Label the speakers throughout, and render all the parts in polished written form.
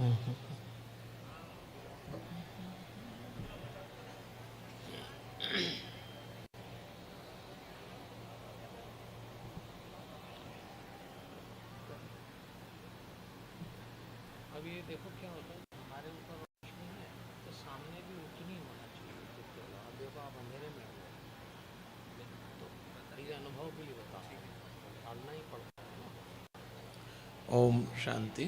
Speaker 1: अब ये देखो क्या होता है, हमारे ऊपर रोशनी है तो सामने भी उतनी होना चाहिए जितने। अब देखो आप अंधेरे में हो, तो ये अनुभव के लिए बता डालना ही पड़ता है ना। ओम शांति।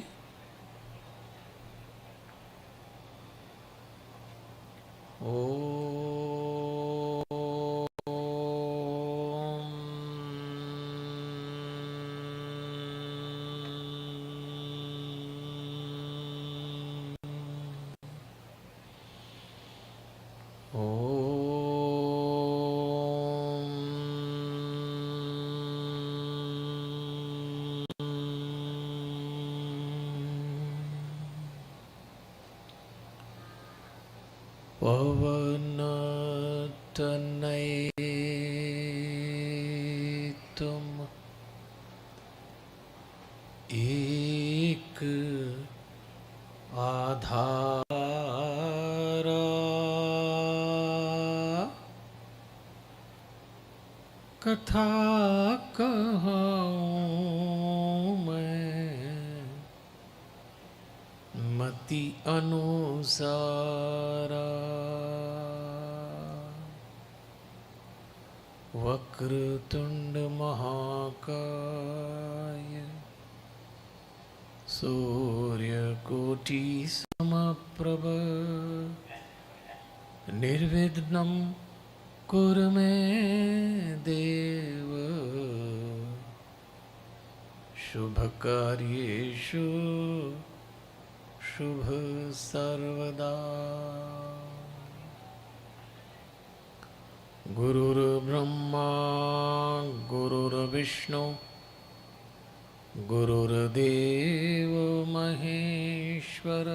Speaker 1: पवन तनय तुम एक आधार, कथा कहूँ मैं मति अनुसारा। वक्रतुंड महाकाय सूर्यकोटि समप्रभ निर्विघ्नं कुरु मे देव शुभकार्येषु शुभ सर्वदा। गुरुर्ब्रह्मा गुरुर्विष्णु गुरुर्देव महेश्वर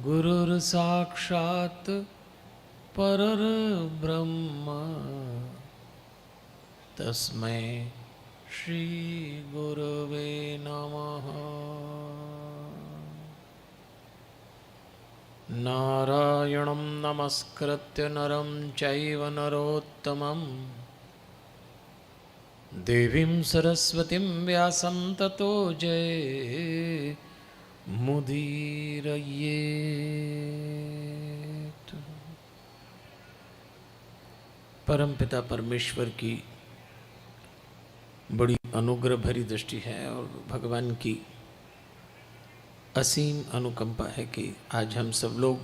Speaker 1: गुरुर्साक्षात् परब्रह्म तस्मै श्री गुरवे नमः। नारायणं नमस्कृत्य नरं चैव नरोत्तमं देवीं सरस्वतीं व्यासं ततो जयमुदीरयेत्। परमपिता परमेश्वर की बड़ी अनुग्रह भरी दृष्टि है और भगवान की असीम अनुकंपा है कि आज हम सब लोग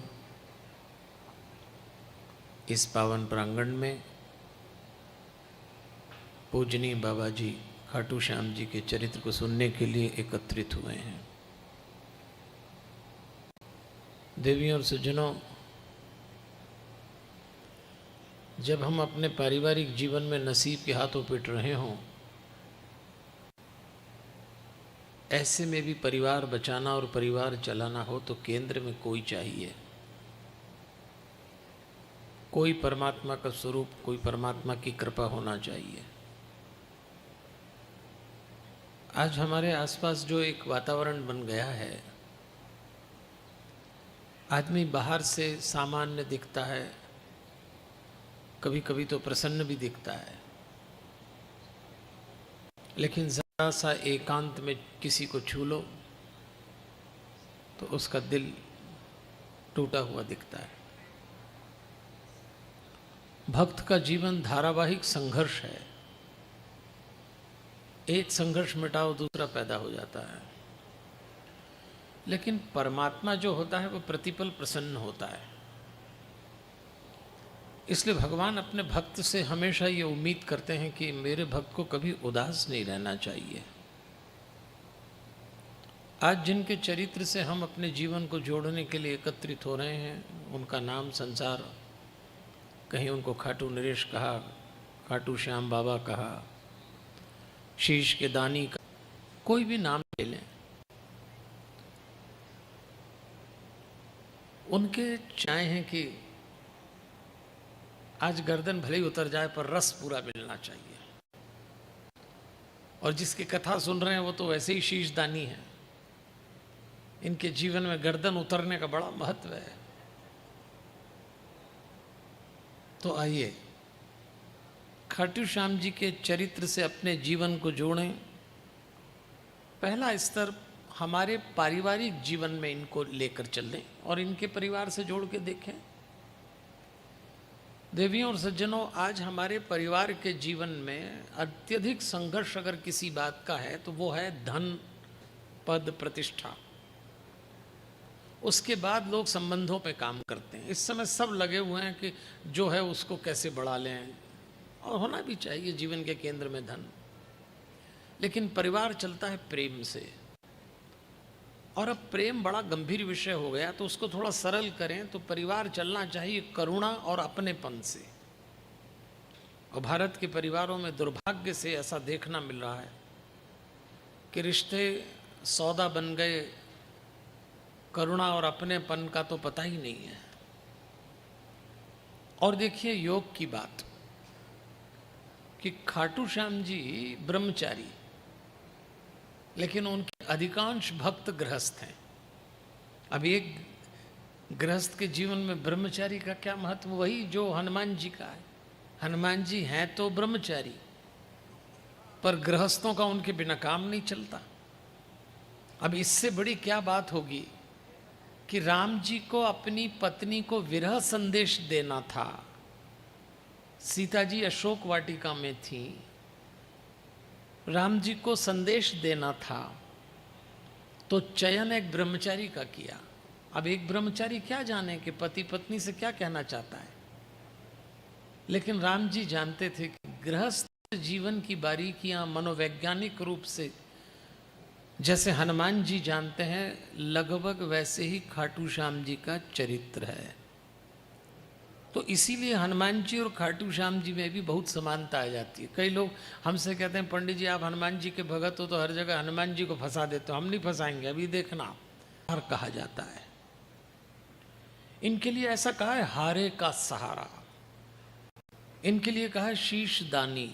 Speaker 1: इस पावन प्रांगण में पूजनीय बाबा जी खाटू श्याम जी के चरित्र को सुनने के लिए एकत्रित हुए हैं। देवियों और सज्जनों, जब हम अपने पारिवारिक जीवन में नसीब के हाथों पिट रहे हों, ऐसे में भी परिवार बचाना और परिवार चलाना हो तो केंद्र में कोई चाहिए, कोई परमात्मा का स्वरूप, कोई परमात्मा की कृपा होना चाहिए। आज हमारे आसपास जो एक वातावरण बन गया है, आदमी बाहर से सामान्य दिखता है, कभी कभी तो प्रसन्न भी दिखता है, लेकिन जरा सा एकांत में किसी को छू लो तो उसका दिल टूटा हुआ दिखता है। भक्त का जीवन धारावाहिक संघर्ष है, एक संघर्ष मिटाओ दूसरा पैदा हो जाता है। लेकिन परमात्मा जो होता है वो प्रतिपल प्रसन्न होता है। इसलिए भगवान अपने भक्त से हमेशा ये उम्मीद करते हैं कि मेरे भक्त को कभी उदास नहीं रहना चाहिए। आज जिनके चरित्र से हम अपने जीवन को जोड़ने के लिए एकत्रित हो रहे हैं, उनका नाम संसार कहीं उनको खाटू नरेश कहा, खाटू श्याम बाबा कहा, शीश के दानी का, कोई भी नाम ले लें, उनके चाहे हैं कि आज गर्दन भले ही उतर जाए पर रस पूरा मिलना चाहिए। और जिसकी कथा सुन रहे हैं वो तो वैसे ही शीशदानी है, इनके जीवन में गर्दन उतरने का बड़ा महत्व है। तो आइए खाटू श्याम जी के चरित्र से अपने जीवन को जोड़ें। पहला स्तर हमारे पारिवारिक जीवन में इनको लेकर चलें और इनके परिवार से जोड़ के देखें। देवियों और सज्जनों, आज हमारे परिवार के जीवन में अत्यधिक संघर्ष अगर किसी बात का है तो वो है धन, पद, प्रतिष्ठा। उसके बाद लोग संबंधों पे काम करते हैं। इस समय सब लगे हुए हैं कि जो है उसको कैसे बढ़ा लें, और होना भी चाहिए जीवन के केंद्र में धन। लेकिन परिवार चलता है प्रेम से, और अब प्रेम बड़ा गंभीर विषय हो गया, तो उसको थोड़ा सरल करें तो परिवार चलना चाहिए करुणा और अपनेपन से। और भारत के परिवारों में दुर्भाग्य से ऐसा देखना मिल रहा है कि रिश्ते सौदा बन गए, करुणा और अपनेपन का तो पता ही नहीं है। और देखिए योग की बात कि खाटू श्याम जी ब्रह्मचारी, लेकिन उनके अधिकांश भक्त गृहस्थ हैं। अब एक गृहस्थ के जीवन में ब्रह्मचारी का क्या महत्व, वही जो हनुमान जी का है। हनुमान जी हैं तो ब्रह्मचारी, पर गृहस्थों का उनके बिना काम नहीं चलता। अब इससे बड़ी क्या बात होगी कि राम जी को अपनी पत्नी को विरह संदेश देना था। सीता जी अशोक वाटिका में थी, राम जी को संदेश देना था, तो चयन एक ब्रह्मचारी का किया। अब एक ब्रह्मचारी क्या जाने कि पति पत्नी से क्या कहना चाहता है, लेकिन राम जी जानते थे कि गृहस्थ जीवन की बारीकियां मनोवैज्ञानिक रूप से जैसे हनुमान जी जानते हैं, लगभग वैसे ही खाटू श्याम जी का चरित्र है। तो इसीलिए हनुमान जी और खाटू श्याम जी में भी बहुत समानता आ जाती है। कई लोग हमसे कहते हैं, पंडित जी आप हनुमान जी के भगत हो तो हर जगह हनुमान जी को फंसा देते हो। हम नहीं फंसाएंगे, अभी देखना। हार कहा जाता है इनके लिए, ऐसा कहा है हारे का सहारा, इनके लिए कहा है शीश दानी।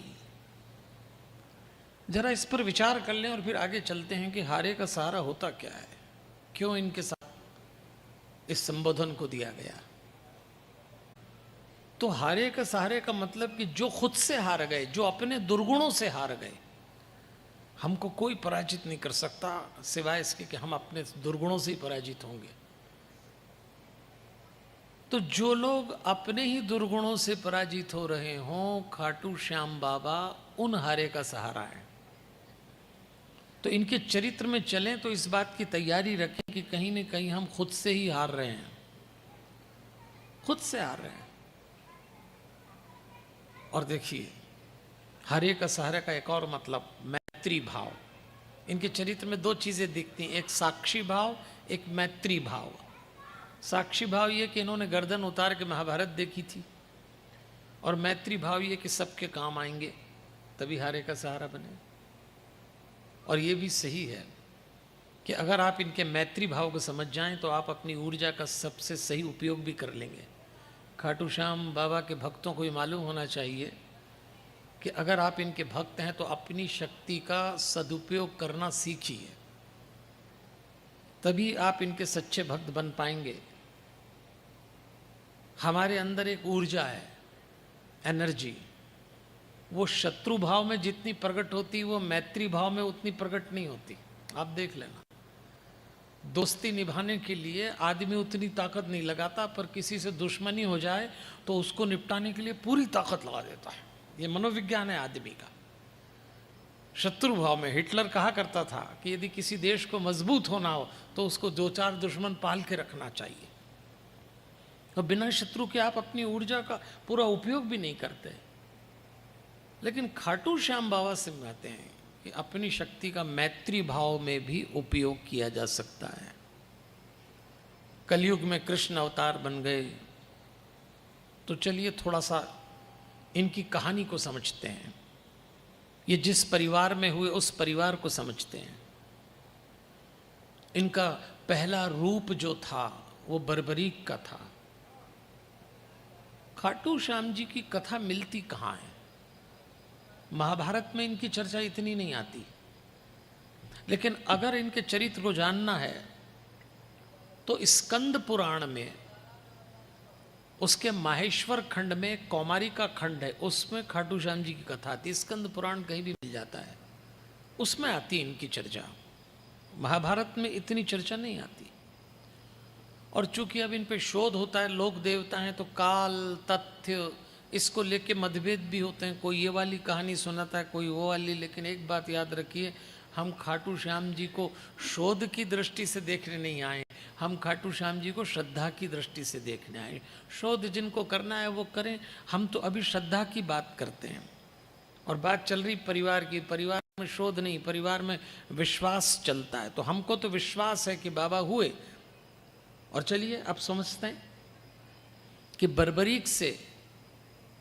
Speaker 1: जरा इस पर विचार कर लें और फिर आगे चलते हैं कि हारे का सहारा होता क्या है, क्यों इनके साथ इस संबोधन को दिया गया। तो हारे का सहारे का मतलब कि जो खुद से हार गए, जो अपने दुर्गुणों से हार गए। हमको कोई पराजित नहीं कर सकता सिवाय इसके कि हम अपने दुर्गुणों से ही पराजित होंगे। तो जो लोग अपने ही दुर्गुणों से पराजित हो रहे हों, खाटू श्याम बाबा उन हारे का सहारा है। तो इनके चरित्र में चलें तो इस बात की तैयारी रखें कि कहीं न कहीं हम खुद से ही हार रहे हैं, खुद से हार रहे हैं। और देखिए हरे का सहारे का एक और मतलब मैत्री भाव। इनके चरित्र में दो चीजें दिखती हैं, एक साक्षी भाव, एक मैत्री भाव। साक्षी भाव ये कि इन्होंने गर्दन उतार के महाभारत देखी थी, और मैत्री भाव ये कि सबके काम आएंगे तभी हारे का सहारा बने। और ये भी सही है कि अगर आप इनके मैत्री भाव को समझ जाएं तो आप अपनी ऊर्जा का सबसे सही उपयोग भी कर लेंगे। खाटू श्याम बाबा के भक्तों को ये मालूम होना चाहिए कि अगर आप इनके भक्त हैं तो अपनी शक्ति का सदुपयोग करना सीखिए, तभी आप इनके सच्चे भक्त बन पाएंगे। हमारे अंदर एक ऊर्जा है, एनर्जी, वो शत्रु भाव में जितनी प्रकट होती वो मैत्री भाव में उतनी प्रकट नहीं होती। आप देख लेना, दोस्ती निभाने के लिए आदमी उतनी ताकत नहीं लगाता, पर किसी से दुश्मनी हो जाए तो उसको निपटाने के लिए पूरी ताकत लगा देता है। ये मनोविज्ञान है आदमी का। शत्रु भाव में हिटलर कहा करता था कि यदि किसी देश को मजबूत होना हो तो उसको दो चार दुश्मन पाल के रखना चाहिए। तो बिना शत्रु के आप अपनी ऊर्जा का पूरा उपयोग भी नहीं करते। लेकिन खाटू श्याम बाबा से कहते हैं कि अपनी शक्ति का मैत्री भाव में भी उपयोग किया जा सकता है। कलयुग में कृष्ण अवतार बन गए, तो चलिए थोड़ा सा इनकी कहानी को समझते हैं। ये जिस परिवार में हुए उस परिवार को समझते हैं। इनका पहला रूप जो था वो बर्बरीक का था। खाटू श्याम जी की कथा मिलती कहाँ है? महाभारत में इनकी चर्चा इतनी नहीं आती, लेकिन अगर इनके चरित्र को जानना है तो स्कंद पुराण में उसके माहेश्वर खंड में कौमारी का खंड है, उसमें खाटू श्याम जी की कथा आती है। स्कंद पुराण कहीं भी मिल जाता है, उसमें आती है इनकी चर्चा। महाभारत में इतनी चर्चा नहीं आती। और चूंकि अब इन पे शोध होता है, लोक देवता हैं, तो काल तथ्य इसको लेके मतभेद भी होते हैं। कोई ये वाली कहानी सुनाता है, कोई वो वाली। लेकिन एक बात याद रखिए, हम खाटू श्याम जी को शोध की दृष्टि से देखने नहीं आए, हम खाटू श्याम जी को श्रद्धा की दृष्टि से देखने आए। शोध जिनको करना है वो करें, हम तो अभी श्रद्धा की बात करते हैं। और बात चल रही परिवार की। परिवार में शोध नहीं, परिवार में विश्वास चलता है। तो हमको तो विश्वास है कि बाबा हुए। और चलिए अब समझते हैं कि बर्बरीक से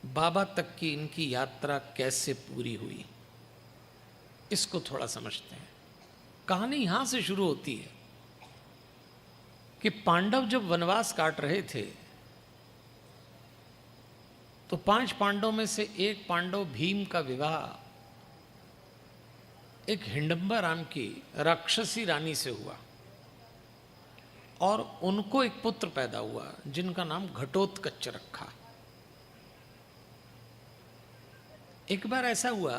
Speaker 1: बाबा तक की इनकी यात्रा कैसे पूरी हुई, इसको थोड़ा समझते हैं। कहानी यहां से शुरू होती है कि पांडव जब वनवास काट रहे थे तो 5 पांडवों में से एक पांडव भीम का विवाह एक हिडंबा नाम की राक्षसी रानी से हुआ और उनको एक पुत्र पैदा हुआ जिनका नाम घटोत्कच रखा। एक बार ऐसा हुआ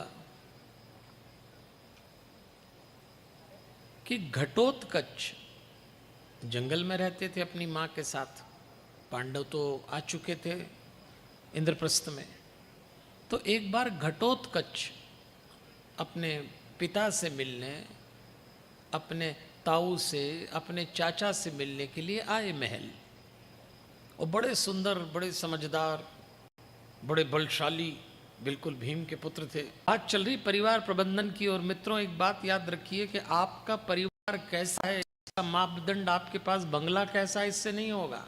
Speaker 1: कि घटोत्कच जंगल में रहते थे अपनी मां के साथ। पांडव तो आ चुके थे इंद्रप्रस्थ में। तो एक बार घटोत्कच अपने पिता से मिलने, अपने ताऊ से, अपने चाचा से मिलने के लिए आए महल। और बड़े सुंदर, बड़े समझदार, बड़े बलशाली, बिल्कुल भीम के पुत्र थे। बात चल रही परिवार प्रबंधन की। और मित्रों, एक बात याद रखिए कि आपका परिवार कैसा है, इसका मापदंड आपके पास बंगला कैसा है इससे नहीं होगा।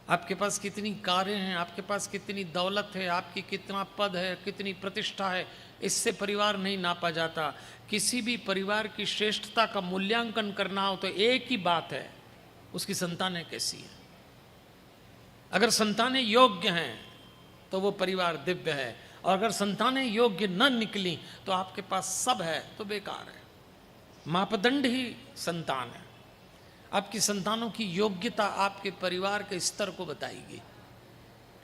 Speaker 1: आपके पास कितनी कारें हैं, आपके पास कितनी दौलत है, आपकी कितना पद है, कितनी प्रतिष्ठा है, इससे परिवार नहीं नापा जाता। किसी भी परिवार की श्रेष्ठता का मूल्यांकन करना हो तो एक ही बात है, उसकी संतानें कैसी हैं। अगर संतानें योग्य हैं तो वो परिवार दिव्य है, और अगर संतानें योग्य न निकली तो आपके पास सब है तो बेकार है। मापदंड ही संतान है। आपकी संतानों की योग्यता आपके परिवार के स्तर को बताएगी।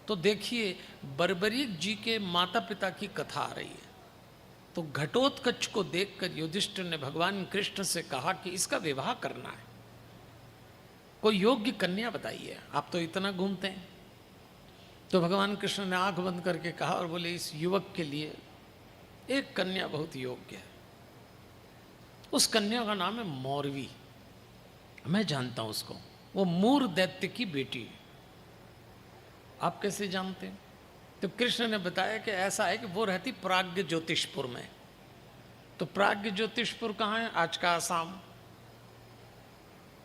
Speaker 1: तो देखिए, बर्बरीक जी के माता पिता की कथा आ रही है। तो घटोत्कच को देखकर युधिष्ठिर ने भगवान कृष्ण से कहा कि इसका विवाह करना है, कोई योग्य कन्या बताइए, आप तो इतना घूमते हैं। तो भगवान कृष्ण ने आंख बंद करके कहा और बोले, इस युवक के लिए एक कन्या बहुत योग्य है। उस कन्या का नाम है मौरवी। मैं जानता हूं उसको, वो मूर दैत्य की बेटी है। आप कैसे जानते हैं? तो कृष्ण ने बताया कि ऐसा है कि वो रहती प्राग्ञ ज्योतिषपुर में। तो प्राग्ञ ज्योतिषपुर कहाँ है? आज का आसाम।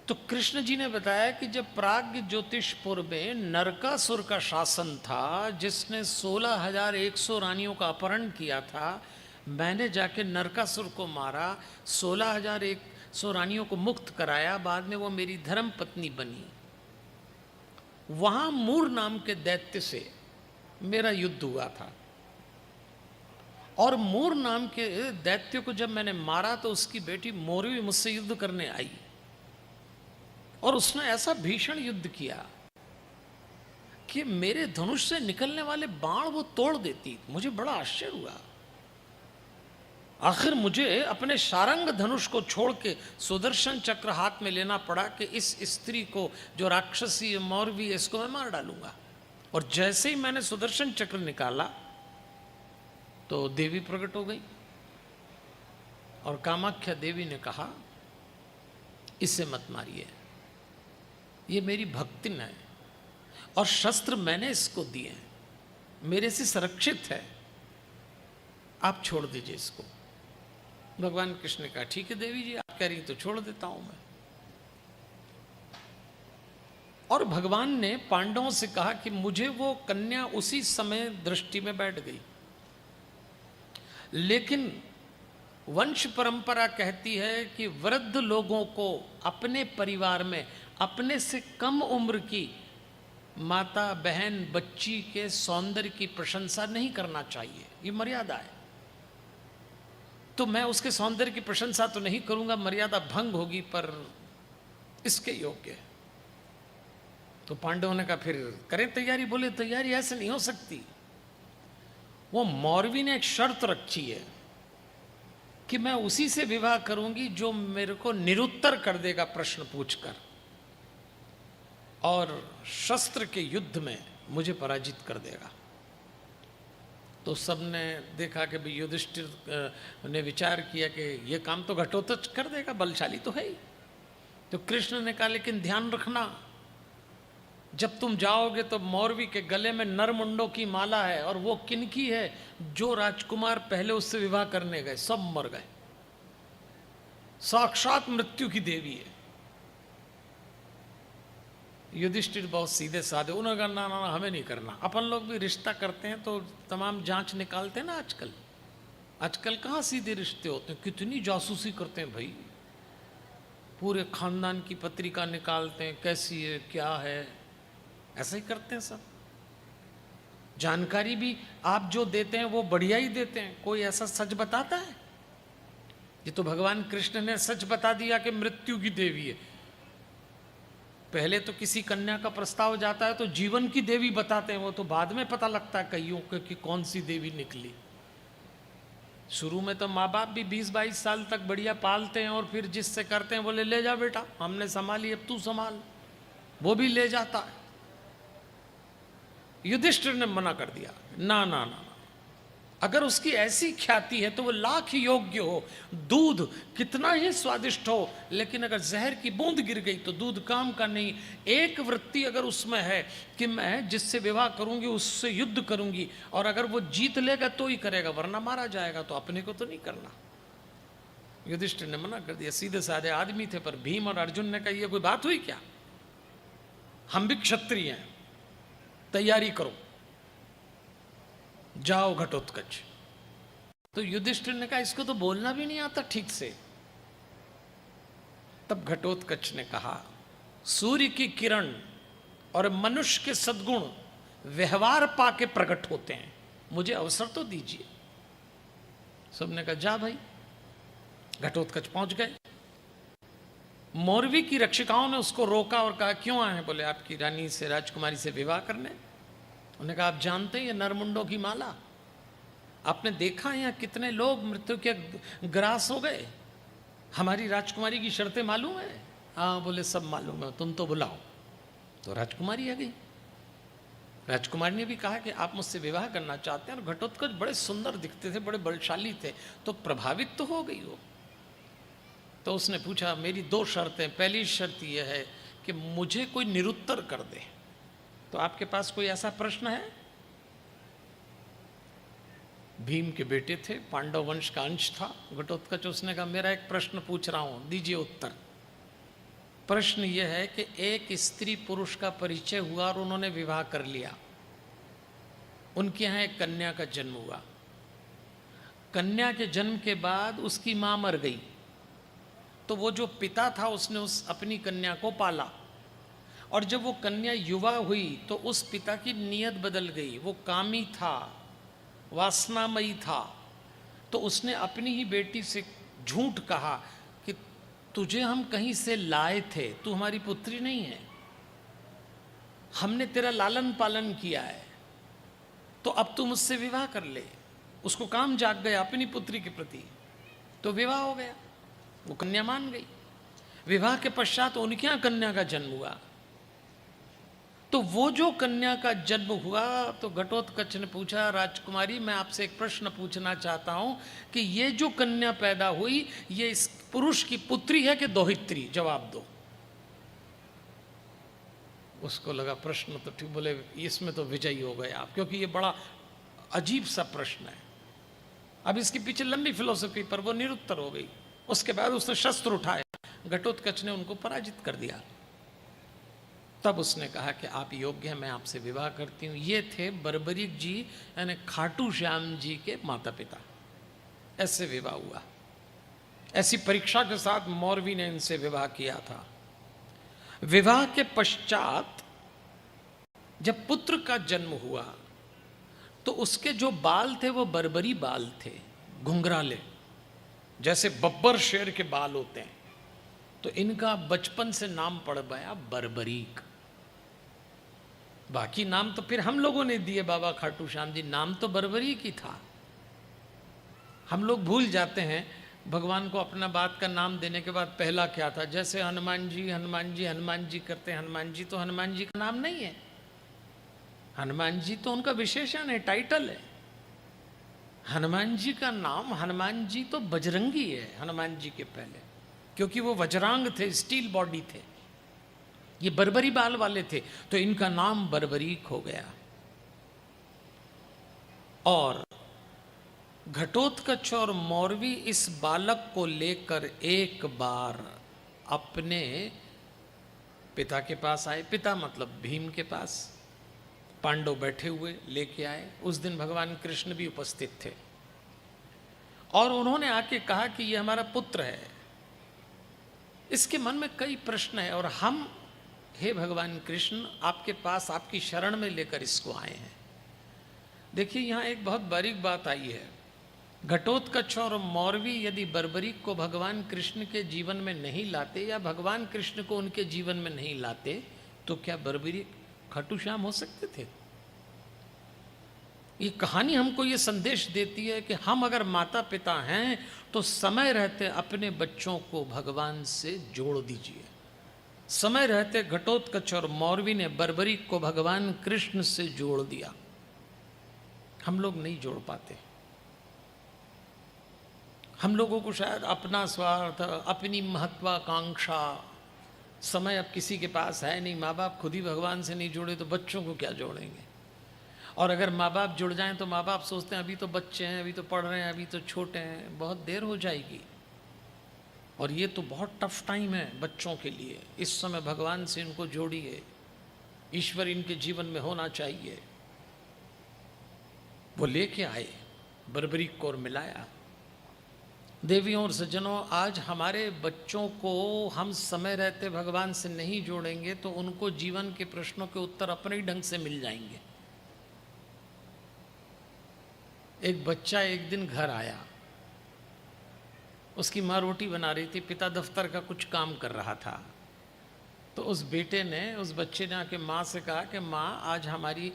Speaker 1: तो कृष्ण जी ने बताया कि जब प्राग्ञ ज्योतिषपुर में नरकासुर का शासन था, जिसने 16,100 रानियों का अपहरण किया था, मैंने जाके नरकासुर को मारा, 16,100 रानियों को मुक्त कराया, बाद में वो मेरी धर्म पत्नी बनी। वहां मूर नाम के दैत्य से मेरा युद्ध हुआ था। और मूर नाम के दैत्य को जब मैंने मारा तो उसकी बेटी मौरवी मुझसे युद्ध करने आई, और उसने ऐसा भीषण युद्ध किया कि मेरे धनुष से निकलने वाले बाण वो तोड़ देती। मुझे बड़ा आश्चर्य हुआ। आखिर मुझे अपने सारंग धनुष को छोड़ के सुदर्शन चक्र हाथ में लेना पड़ा कि इस स्त्री को, जो राक्षसी मौरवी है, इसको मैं मार डालूंगा। और जैसे ही मैंने सुदर्शन चक्र निकाला तो देवी प्रकट हो गई, और कामाख्या देवी ने कहा, इसे मत मारिए, ये मेरी भक्तिन है और शस्त्र मैंने इसको दिए हैं, मेरे से सुरक्षित है, आप छोड़ दीजिए इसको। भगवान कृष्ण ने कहा, ठीक है देवी जी, आप कह रही तो छोड़ देता हूं मैं। और भगवान ने पांडवों से कहा कि मुझे वो कन्या उसी समय दृष्टि में बैठ गई, लेकिन वंश परंपरा कहती है कि वृद्ध लोगों को अपने परिवार में अपने से कम उम्र की माता, बहन, बच्ची के सौंदर्य की प्रशंसा नहीं करना चाहिए, ये मर्यादा है। तो मैं उसके सौंदर्य की प्रशंसा तो नहीं करूंगा, मर्यादा भंग होगी, पर इसके योग्य है। तो पांडवों ने कहा फिर करें तैयारी। बोले तैयारी ऐसे नहीं हो सकती। वो मौरवी ने एक शर्त रखी है कि मैं उसी से विवाह करूंगी जो मेरे को निरुत्तर कर देगा प्रश्न पूछकर, और शस्त्र के युद्ध में मुझे पराजित कर देगा। तो सबने देखा कि भाई युधिष्ठिर ने विचार किया कि ये काम तो घटोत्कच कर देगा, बलशाली तो है ही। तो कृष्ण ने कहा लेकिन ध्यान रखना, जब तुम जाओगे तो मौरवी के गले में नरमुंडों की माला है, और वो किनकी है? जो राजकुमार पहले उससे विवाह करने गए सब मर गए, साक्षात मृत्यु की देवी है। युधिष्ठिर बहुत सीधे साधे, उन्होंने कहा ना ना हमें नहीं करना। अपन लोग भी रिश्ता करते हैं तो तमाम जांच निकालते हैं ना। आजकल कहाँ सीधे रिश्ते होते हैं, कितनी जासूसी करते हैं भाई। पूरे खानदान की पत्रिका निकालते हैं, कैसी है क्या है, ऐसा ही करते हैं सब। जानकारी भी आप जो देते हैं वो बढ़िया ही देते हैं। कोई ऐसा सच बताता है? ये तो भगवान कृष्ण ने सच बता दिया कि मृत्यु की देवी है। पहले तो किसी कन्या का प्रस्ताव जाता है तो जीवन की देवी बताते हैं, वो तो बाद में पता लगता है कईयों को कि कौन सी देवी निकली। शुरू में तो माँ बाप भी 20-22 साल तक बढ़िया पालते हैं, और फिर जिससे करते हैं बोले ले जा बेटा हमने संभाली, अब तू संभाल, वो भी ले जाता है। युधिष्ठिर ने मना कर दिया, ना ना ना, अगर उसकी ऐसी ख्याति है तो वो लाख योग्य हो, दूध कितना ही स्वादिष्ट हो, लेकिन अगर जहर की बूंद गिर गई तो दूध काम का नहीं। एक वृत्ति अगर उसमें है कि मैं जिससे विवाह करूंगी उससे युद्ध करूंगी, और अगर वो जीत लेगा तो ही करेगा, वरना मारा जाएगा, तो अपने को तो नहीं करना। युधिष्ठिर ने मना कर दिया। सीधे साधे आदमी थे, पर भीम और अर्जुन ने कहा ये कोई बात हुई क्या? हम भी क्षत्रिय हैं, तैयारी करो, जाओ घटोत्कच। तो युधिष्ठिर ने कहा इसको तो बोलना भी नहीं आता ठीक से। तब घटोत्कच ने कहा सूर्य की किरण और मनुष्य के सद्गुण व्यवहार पाके प्रकट होते हैं, मुझे अवसर तो दीजिए। सबने कहा जा भाई। घटोत्कच पहुंच गए। मौरवी की रक्षिकाओं ने उसको रोका और कहा क्यों आए हैं? बोले आपकी रानी से, राजकुमारी से विवाह करने। उन्होंने कहा आप जानते हैं ये नरमुंडों की माला, आपने देखा यहाँ कितने लोग मृत्यु के ग्रास हो गए, हमारी राजकुमारी की शर्तें मालूम है? हाँ बोले सब मालूम है, तुम तो बुलाओ। तो राजकुमारी आ गई। राजकुमारी ने भी कहा कि आप मुझसे विवाह करना चाहते हैं, और घटोत्कच बड़े सुंदर दिखते थे, बड़े बलशाली थे, तो प्रभावित तो हो गई हो। तो उसने पूछा मेरी 2 शर्तें, पहली शर्त यह है कि मुझे कोई निरुत्तर कर दे। तो आपके पास कोई ऐसा प्रश्न है? भीम के बेटे थे, पांडव वंश का अंश था घटोत्कच। उसने कहा मेरा एक प्रश्न पूछ रहा हूं, दीजिए उत्तर। प्रश्न यह है कि एक स्त्री पुरुष का परिचय हुआ और उन्होंने विवाह कर लिया, उनके यहाँ एक कन्या का जन्म हुआ। कन्या के जन्म के बाद उसकी मां मर गई, तो वो जो पिता था उसने उस अपनी कन्या को पाला, और जब वो कन्या युवा हुई तो उस पिता की नीयत बदल गई। वो कामी था, वासनामयी था, तो उसने अपनी ही बेटी से झूठ कहा कि तुझे हम कहीं से लाए थे, तू हमारी पुत्री नहीं है, हमने तेरा लालन पालन किया है, तो अब तू मुझसे विवाह कर ले। उसको काम जाग गया अपनी पुत्री के प्रति, तो विवाह हो गया, वो कन्या मान गई। विवाह के पश्चात उनके यहाँ कन्या का जन्म हुआ। तो वो जो कन्या का जन्म हुआ, तो घटोत्कच ने पूछा राजकुमारी मैं आपसे एक प्रश्न पूछना चाहता हूं कि ये जो कन्या पैदा हुई ये इस पुरुष की पुत्री है कि दोहित्री? जवाब दो। उसको लगा प्रश्न तो ठीक, बोले इसमें तो विजयी हो गए आप, क्योंकि ये बड़ा अजीब सा प्रश्न है। अब इसके पीछे लंबी फिलोसफी, पर वो निरुत्तर हो गई। उसके बाद उसने शस्त्र उठाए, घटोत्कच ने उनको पराजित कर दिया। तब उसने कहा कि आप योग्य हैं, मैं आपसे विवाह करती हूँ। ये थे बर्बरीक जी यानी खाटू श्याम जी के माता पिता। ऐसे विवाह हुआ, ऐसी परीक्षा के साथ मौरवी ने इनसे विवाह किया था। विवाह के पश्चात जब पुत्र का जन्म हुआ तो उसके जो बाल थे वो बर्बरी बाल थे, घुंघराले, जैसे बब्बर शेर के बाल होते हैं। तो इनका बचपन से नाम पड़ गया बर्बरीक। बाकी नाम तो फिर हम लोगों ने दिए बाबा खाटू श्याम जी, नाम तो बर्बरी की था। हम लोग भूल जाते हैं भगवान को अपना बात का नाम देने के बाद पहला क्या था। जैसे हनुमान जी हनुमान जी हनुमान जी करते हैं, हनुमान जी तो हनुमान जी का नाम नहीं है, हनुमान जी तो उनका विशेषण है, टाइटल है। हनुमान जी का नाम, हनुमान जी तो बजरंगी है हनुमान जी के पहले, क्योंकि वो वज्रांग थे, स्टील बॉडी थे, ये बर्बरी बाल वाले थे, तो इनका नाम बर्बरीक हो गया। और घटोत्कच और मौरवी इस बालक को लेकर एक बार अपने पिता के पास आए। पिता मतलब भीम के पास, पांडव बैठे हुए लेके आए। उस दिन भगवान कृष्ण भी उपस्थित थे और उन्होंने आके कहा कि ये हमारा पुत्र है। इसके मन में कई प्रश्न है और हम, हे भगवान कृष्ण, आपके पास आपकी शरण में लेकर इसको आए हैं। देखिए यहाँ एक बहुत बारीक बात आई है। घटोत्कच और मौरवी यदि बर्बरीक को भगवान कृष्ण के जीवन में नहीं लाते या भगवान कृष्ण को उनके जीवन में नहीं लाते, तो क्या बर्बरीक खाटू श्याम हो सकते थे? ये कहानी हमको ये संदेश देती है कि हम अगर माता पिता हैं तो समय रहते अपने बच्चों को भगवान से जोड़ दीजिए। समय रहते घटोत्कच और मौरवी ने बर्बरीक को भगवान कृष्ण से जोड़ दिया। हम लोग नहीं जोड़ पाते। हम लोगों को शायद अपना स्वार्थ, अपनी महत्वाकांक्षा, समय अब किसी के पास है नहीं, माँ बाप खुद ही भगवान से नहीं जुड़े तो बच्चों को क्या जोड़ेंगे। और अगर माँ बाप जुड़ जाएं तो माँ बाप सोचते हैं अभी तो बच्चे हैं, अभी तो पढ़ रहे हैं, अभी तो छोटे हैं, बहुत देर हो जाएगी। और ये तो बहुत टफ टाइम है बच्चों के लिए। इस समय भगवान से इनको जोड़िए, ईश्वर इनके जीवन में होना चाहिए। वो लेके आए बर्बरीक को और मिलाया। देवियों और सज्जनों, आज हमारे बच्चों को हम समय रहते भगवान से नहीं जोड़ेंगे तो उनको जीवन के प्रश्नों के उत्तर अपने ही ढंग से मिल जाएंगे। एक बच्चा एक दिन घर आया, उसकी माँ रोटी बना रही थी, पिता दफ्तर का कुछ काम कर रहा था। तो उस बेटे ने, उस बच्चे ने आके माँ से कहा कि माँ, आज हमारी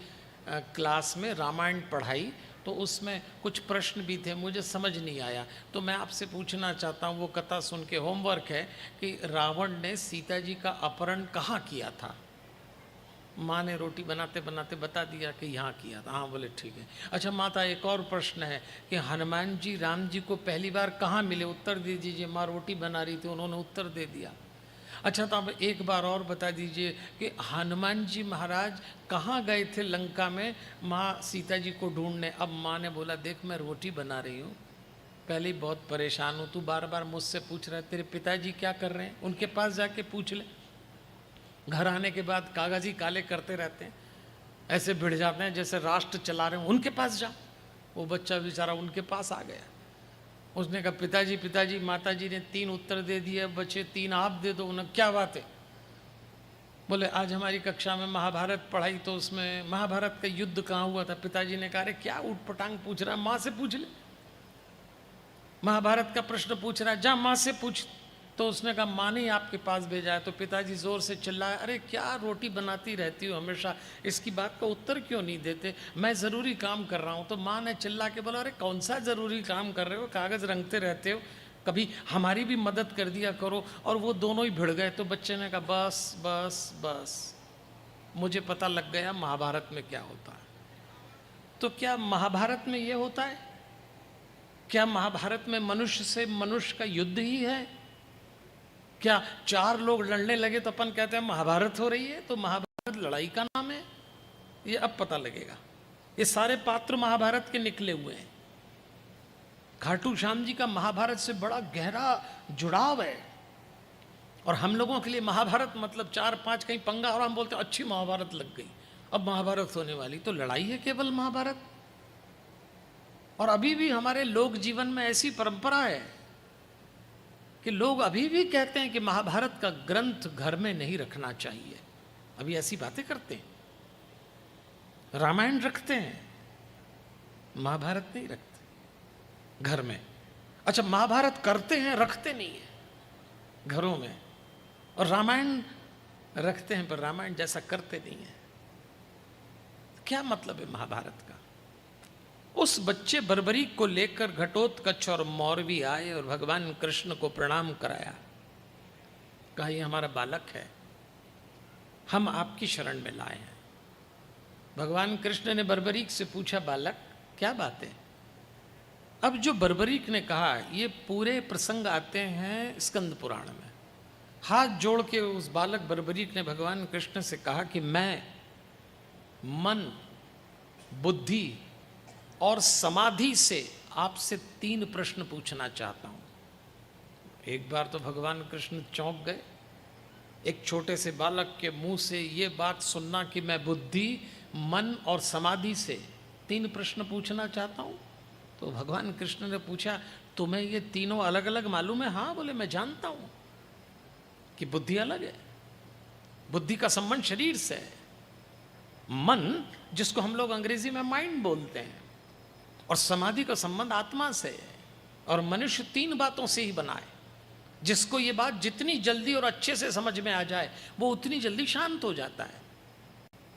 Speaker 1: क्लास में रामायण पढ़ाई तो उसमें कुछ प्रश्न भी थे, मुझे समझ नहीं आया, तो मैं आपसे पूछना चाहता हूँ। वो कथा सुन के होमवर्क है कि रावण ने सीता जी का अपहरण कहाँ किया था। माँ ने रोटी बनाते बनाते बता दिया कि यहाँ किया था। हाँ, बोले ठीक है। अच्छा माता, एक और प्रश्न है कि हनुमान जी राम जी को पहली बार कहाँ मिले, उत्तर दे दीजिए। माँ रोटी बना रही थी, उन्होंने उत्तर दे दिया। अच्छा तो अब एक बार और बता दीजिए कि हनुमान जी महाराज कहाँ गए थे लंका में माँ सीता जी को ढूंढने। अब माँ ने बोला, देख मैं रोटी बना रही हूँ, पहले ही बहुत परेशान हूँ, तू बार बार मुझसे पूछ रहा है, तेरे पिताजी क्या कर रहे हैं, उनके पास जाके पूछ ले। घर आने के बाद कागज ही काले करते रहते हैं, ऐसे भिड़ जाते हैं जैसे राष्ट्र चला रहे हैं, उनके पास जा। वो बच्चा बेचारा उनके पास आ गया। उसने कहा, पिताजी पिताजी, माताजी ने 3 उत्तर दे दिए, बच्चे 3 आप दे दो। उन्हें क्या बात है? बोले आज हमारी कक्षा में महाभारत पढ़ाई तो उसमें महाभारत का युद्ध कहाँ हुआ था। पिताजी ने कहा, अरे क्या ऊटपटांग पूछ रहा है, माँ से पूछ ले। महाभारत का प्रश्न पूछ रहा है, जा माँ से पूछ। तो उसने कहा, माँ ने आपके पास भेजा है। तो पिताजी जोर से चिल्लाए, अरे क्या रोटी बनाती रहती हो हमेशा, इसकी बात का उत्तर क्यों नहीं देते, मैं ज़रूरी काम कर रहा हूँ। तो माँ ने चिल्ला के बोला, अरे कौन सा ज़रूरी काम कर रहे हो, कागज़ रंगते रहते हो, कभी हमारी भी मदद कर दिया करो। और वो दोनों ही भिड़ गए। तो बच्चे ने कहा, बस बस बस, मुझे पता लग गया महाभारत में क्या होता है। तो क्या महाभारत में ये होता है? क्या महाभारत में मनुष्य से मनुष्य का युद्ध ही है? क्या 4 लोग लड़ने लगे तो अपन कहते हैं महाभारत हो रही है? तो महाभारत लड़ाई का नाम है? ये अब पता लगेगा। ये सारे पात्र महाभारत के निकले हुए हैं। खाटू श्याम जी का महाभारत से बड़ा गहरा जुड़ाव है। और हम लोगों के लिए महाभारत मतलब 4-5 कहीं पंगा और हम बोलते हैं अच्छी महाभारत लग गई, अब महाभारत होने वाली। तो लड़ाई है केवल महाभारत। और अभी भी हमारे लोक जीवन में ऐसी परंपरा है कि लोग अभी भी कहते हैं कि महाभारत का ग्रंथ घर में नहीं रखना चाहिए। अभी ऐसी बातें करते हैं। रामायण रखते हैं, महाभारत नहीं रखते घर में। अच्छा, महाभारत करते हैं, रखते नहीं है घरों में। और रामायण रखते हैं पर रामायण जैसा करते नहीं है। क्या मतलब है महाभारत का? उस बच्चे बर्बरीक को लेकर घटोत्कच और मौरवी आए और भगवान कृष्ण को प्रणाम कराया। कहा ये हमारा बालक है, हम आपकी शरण में लाए हैं। भगवान कृष्ण ने बर्बरीक से पूछा, बालक क्या बात है? अब जो बर्बरीक ने कहा, ये पूरे प्रसंग आते हैं स्कंद पुराण में। हाथ जोड़ के उस बालक बर्बरीक ने भगवान कृष्ण से कहा कि मैं मन, बुद्धि और समाधि से आपसे 3 प्रश्न पूछना चाहता हूं। एक बार तो भगवान कृष्ण चौंक गए। एक छोटे से बालक के मुंह से ये बात सुनना कि मैं बुद्धि, मन और समाधि से 3 प्रश्न पूछना चाहता हूं। तो भगवान कृष्ण ने पूछा, तुम्हें ये तीनों अलग अलग मालूम है? हाँ, बोले मैं जानता हूं कि बुद्धि अलग है, बुद्धि का संबंध शरीर से है। मन, जिसको हम लोग अंग्रेजी में माइंड बोलते हैं, और समाधि का संबंध आत्मा से है। और मनुष्य 3 बातों से ही बना है। जिसको ये बात जितनी जल्दी और अच्छे से समझ में आ जाए, वो उतनी जल्दी शांत हो जाता है।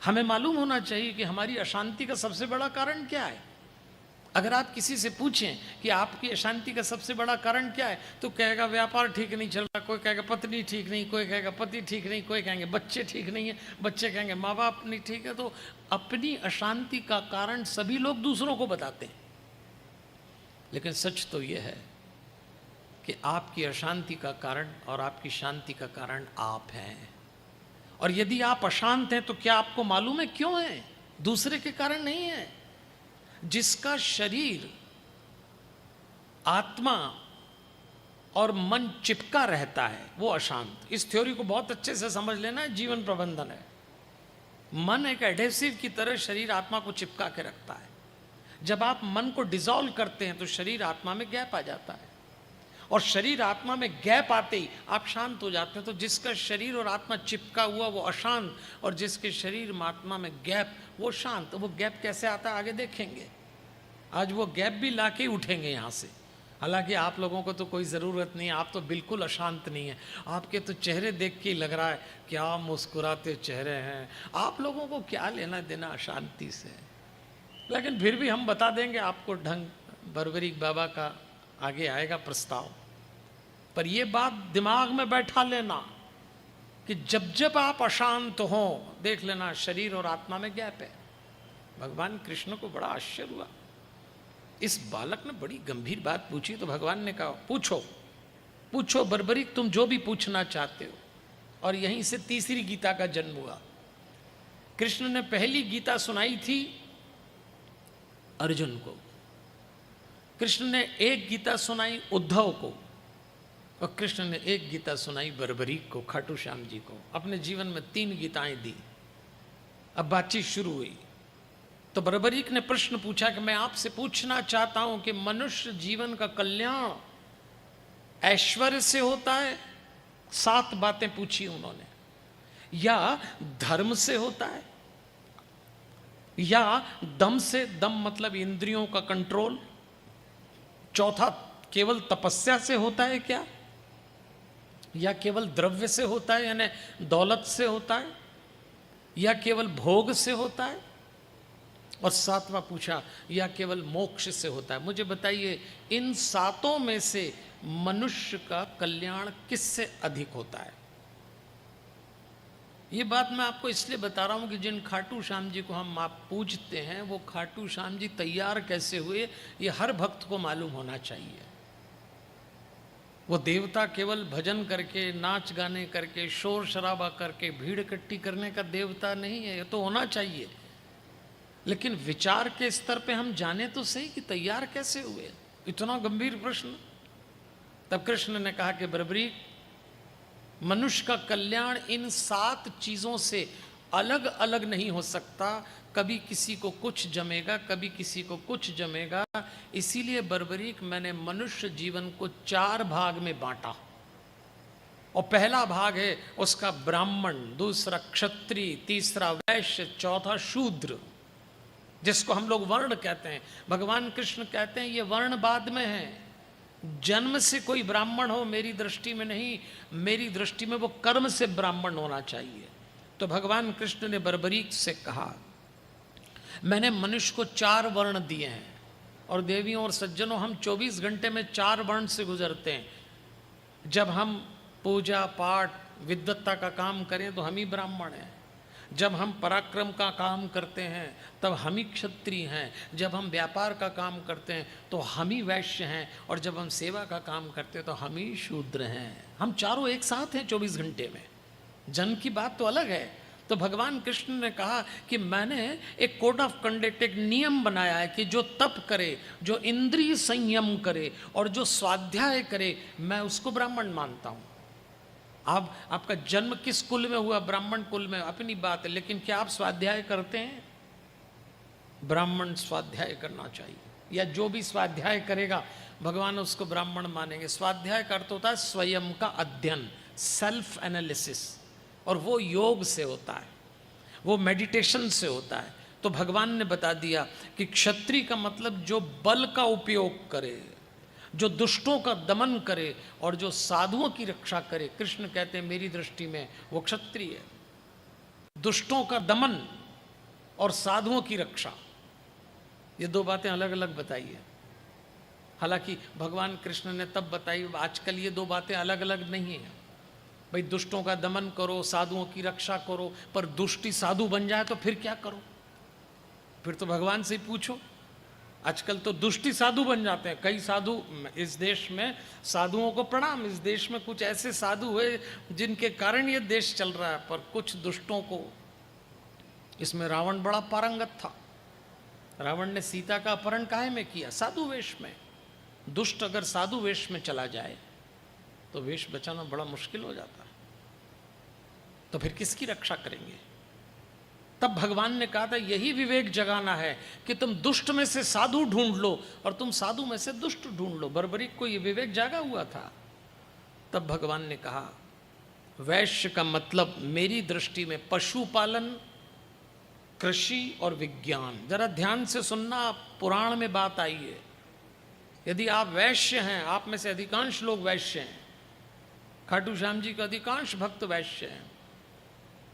Speaker 1: हमें मालूम होना चाहिए कि हमारी अशांति का सबसे बड़ा कारण क्या है। अगर आप किसी से पूछें कि आपकी अशांति का सबसे बड़ा कारण क्या है, तो कहेगा व्यापार ठीक नहीं चल रहा, कोई कहेगा पत्नी ठीक नहीं, कोई कहेगा पति ठीक नहीं, कोई कहेंगे बच्चे ठीक नहीं है, बच्चे कहेंगे माँ बाप नहीं ठीक है। तो अपनी अशांति का कारण सभी लोग दूसरों को बताते हैं, लेकिन सच तो यह है कि आपकी अशांति का कारण और आपकी शांति का कारण आप हैं। और यदि आप अशांत हैं तो क्या आपको मालूम है क्यों है? दूसरे के कारण नहीं है। जिसका शरीर, आत्मा और मन चिपका रहता है वो अशांत। इस थ्योरी को बहुत अच्छे से समझ लेना, जीवन प्रबंधन है। मन एक एडहेसिव की तरह शरीर आत्मा को चिपका के रखता है। जब आप मन को डिसॉल्व करते हैं तो शरीर आत्मा में गैप आ जाता है, और शरीर आत्मा में गैप आते ही आप शांत हो जाते हैं। तो जिसका शरीर और आत्मा चिपका हुआ वो अशांत, और जिसके शरीर में आत्मा में गैप वो शांत। वो गैप कैसे आता है आगे देखेंगे। आज वो गैप भी लाके उठेंगे यहाँ से। हालांकि आप लोगों को तो कोई ज़रूरत नहीं है, आप तो बिल्कुल अशांत नहीं है। आपके तो चेहरे देख के ही लग रहा है क्या मुस्कुराते चेहरे हैं। आप लोगों को क्या लेना देना अशांति से। लेकिन फिर भी हम बता देंगे आपको ढंग। बर्बरीक बाबा का आगे आएगा प्रस्ताव, पर यह बात दिमाग में बैठा लेना कि जब जब आप अशांत हो, देख लेना शरीर और आत्मा में गैप है। भगवान कृष्ण को बड़ा आश्चर्य हुआ। इस बालक ने बड़ी गंभीर बात पूछी, तो भगवान ने कहा पूछो पूछो बर्बरीक, तुम जो भी पूछना चाहते हो। और यहीं से तीसरी गीता का जन्म हुआ। कृष्ण ने पहली गीता सुनाई थी अर्जुन को, कृष्ण ने एक गीता सुनाई उद्धव को, और कृष्ण ने एक गीता सुनाई बर्बरीक को, खाटू श्याम जी को। अपने जीवन में 3 गीताएं दी। अब बातचीत शुरू हुई तो बर्बरीक ने प्रश्न पूछा कि मैं आपसे पूछना चाहता हूं कि मनुष्य जीवन का कल्याण ऐश्वर्य से होता है, 7 बातें पूछी उन्होंने, या धर्म से होता है, या दम से, दम मतलब इंद्रियों का कंट्रोल, चौथा केवल तपस्या से होता है क्या, या केवल द्रव्य से होता है यानी दौलत से होता है, या केवल भोग से होता है, और 7वां पूछा या केवल मोक्ष से होता है। मुझे बताइए इन 7 में से मनुष्य का कल्याण किससे अधिक होता है? ये बात मैं आपको इसलिए बता रहा हूं कि जिन खाटू श्याम जी को हम आप पूजते हैं, वो खाटू श्याम जी तैयार कैसे हुए ये हर भक्त को मालूम होना चाहिए। वो देवता केवल भजन करके, नाच गाने करके, शोर शराबा करके, भीड़ इकट्ठी करने का देवता नहीं है। ये तो होना चाहिए, लेकिन विचार के स्तर पे हम जाने तो सही कि तैयार कैसे हुए। इतना गंभीर प्रश्न। तब कृष्ण ने कहा कि बर्बरीक, मनुष्य का कल्याण इन 7 चीजों से अलग अलग नहीं हो सकता। कभी किसी को कुछ जमेगा, कभी किसी को कुछ जमेगा। इसीलिए बर्बरीक मैंने मनुष्य जीवन को 4 भाग में बांटा, और पहला भाग है उसका ब्राह्मण, दूसरा क्षत्रिय, तीसरा वैश्य, चौथा शूद्र, जिसको हम लोग वर्ण कहते हैं। भगवान कृष्ण कहते हैं ये वर्ण बाद में है। जन्म से कोई ब्राह्मण हो मेरी दृष्टि में नहीं, मेरी दृष्टि में वो कर्म से ब्राह्मण होना चाहिए। तो भगवान कृष्ण ने बर्बरीक से कहा मैंने मनुष्य को 4 वर्ण दिए हैं, और देवियों और सज्जनों, हम 24 घंटे में 4 वर्ण से गुजरते हैं। जब हम पूजा पाठ विद्वत्ता का काम करें तो हम ही ब्राह्मण हैं, जब हम पराक्रम का काम करते हैं तब हम ही क्षत्रिय हैं, जब हम व्यापार का काम करते हैं तो हम ही वैश्य हैं, और जब हम सेवा का काम करते हैं तो हम ही शूद्र हैं। हम चारों एक साथ हैं 24 घंटे में। जन्म की बात तो अलग है। तो भगवान कृष्ण ने कहा कि मैंने एक कोड ऑफ कंडक्ट, एक नियम बनाया है कि जो तप करे, जो इंद्रिय संयम करे और जो स्वाध्याय करे, मैं उसको ब्राह्मण मानता हूँ। अब आपका जन्म किस कुल में हुआ, ब्राह्मण कुल में, अपनी बात है, लेकिन क्या आप स्वाध्याय करते हैं? ब्राह्मण स्वाध्याय करना चाहिए, या जो भी स्वाध्याय करेगा भगवान उसको ब्राह्मण मानेंगे। स्वाध्याय का अर्थ होता है स्वयं का अध्ययन, सेल्फ एनालिसिस, और वो योग से होता है, वो मेडिटेशन से होता है। तो भगवान ने बता दिया कि क्षत्रिय का मतलब जो बल का उपयोग करे, जो दुष्टों का दमन करे और जो साधुओं की रक्षा करे। कृष्ण कहते हैं मेरी दृष्टि में वो क्षत्रिय है। दुष्टों का दमन और साधुओं की रक्षा, ये 2 बातें अलग अलग बताई है। हालांकि भगवान कृष्ण ने तब बताई, आजकल ये 2 बातें अलग अलग नहीं है। भाई दुष्टों का दमन करो, साधुओं की रक्षा करो, पर दुष्टी साधु बन जाए तो फिर क्या करो? फिर तो भगवान से ही पूछो। आजकल तो दुष्टी साधु बन जाते हैं। कई साधु इस देश में, साधुओं को प्रणाम, इस देश में कुछ ऐसे साधु हुए जिनके कारण ये देश चल रहा है, पर कुछ दुष्टों को, इसमें रावण बड़ा पारंगत था। रावण ने सीता का अपहरण काहे में किया? साधु वेश में। दुष्ट अगर साधु वेश में चला जाए तो वेश बचाना बड़ा मुश्किल हो जाता है, तो फिर किसकी रक्षा करेंगे? तब भगवान ने कहा था यही विवेक जगाना है कि तुम दुष्ट में से साधु ढूंढ लो और तुम साधु में से दुष्ट ढूंढ लो। बर्बरीक को यह विवेक जागा हुआ था। तब भगवान ने कहा वैश्य का मतलब मेरी दृष्टि में पशुपालन, कृषि और विज्ञान। जरा ध्यान से सुनना, पुराण में बात आई है। यदि आप वैश्य हैं, आप में से अधिकांश लोग वैश्य हैं, खाटू श्याम जी के अधिकांश भक्त वैश्य हैं,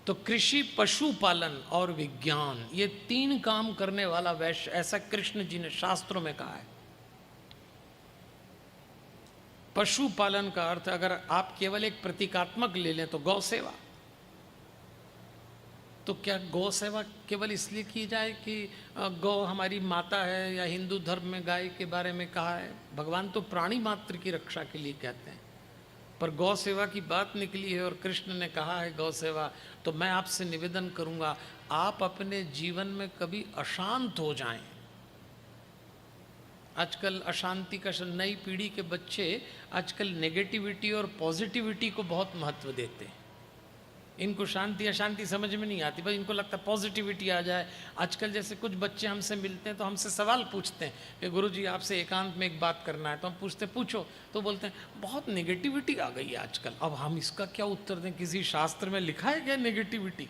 Speaker 1: तो कृषि, पशुपालन और विज्ञान, ये 3 काम करने वाला वैश्य, ऐसा कृष्ण जी ने शास्त्रों में कहा है। पशुपालन का अर्थ अगर आप केवल एक प्रतीकात्मक ले लें तो गौ सेवा। तो क्या गौ सेवा केवल इसलिए की जाए कि गौ हमारी माता है, या हिंदू धर्म में गाय के बारे में कहा है? भगवान तो प्राणी मात्र की रक्षा के लिए कहते हैं, पर गौ सेवा की बात निकली है और कृष्ण ने कहा है गौ सेवा। तो मैं आपसे निवेदन करूंगा, आप अपने जीवन में कभी अशांत हो जाएं। आजकल अशांति का, नई पीढ़ी के बच्चे आजकल नेगेटिविटी और पॉजिटिविटी को बहुत महत्व देते हैं। इनको शांति अशांति समझ में नहीं आती, भाई इनको लगता है पॉजिटिविटी आ जाए। आजकल जैसे कुछ बच्चे हमसे मिलते हैं तो हमसे सवाल पूछते हैं कि गुरुजी आपसे एकांत में एक बात करना है। तो हम पूछते पूछो, तो बोलते हैं बहुत नेगेटिविटी आ गई है आजकल। अब हम इसका क्या उत्तर दें? किसी शास्त्र में लिखा है क्या नेगेटिविटी?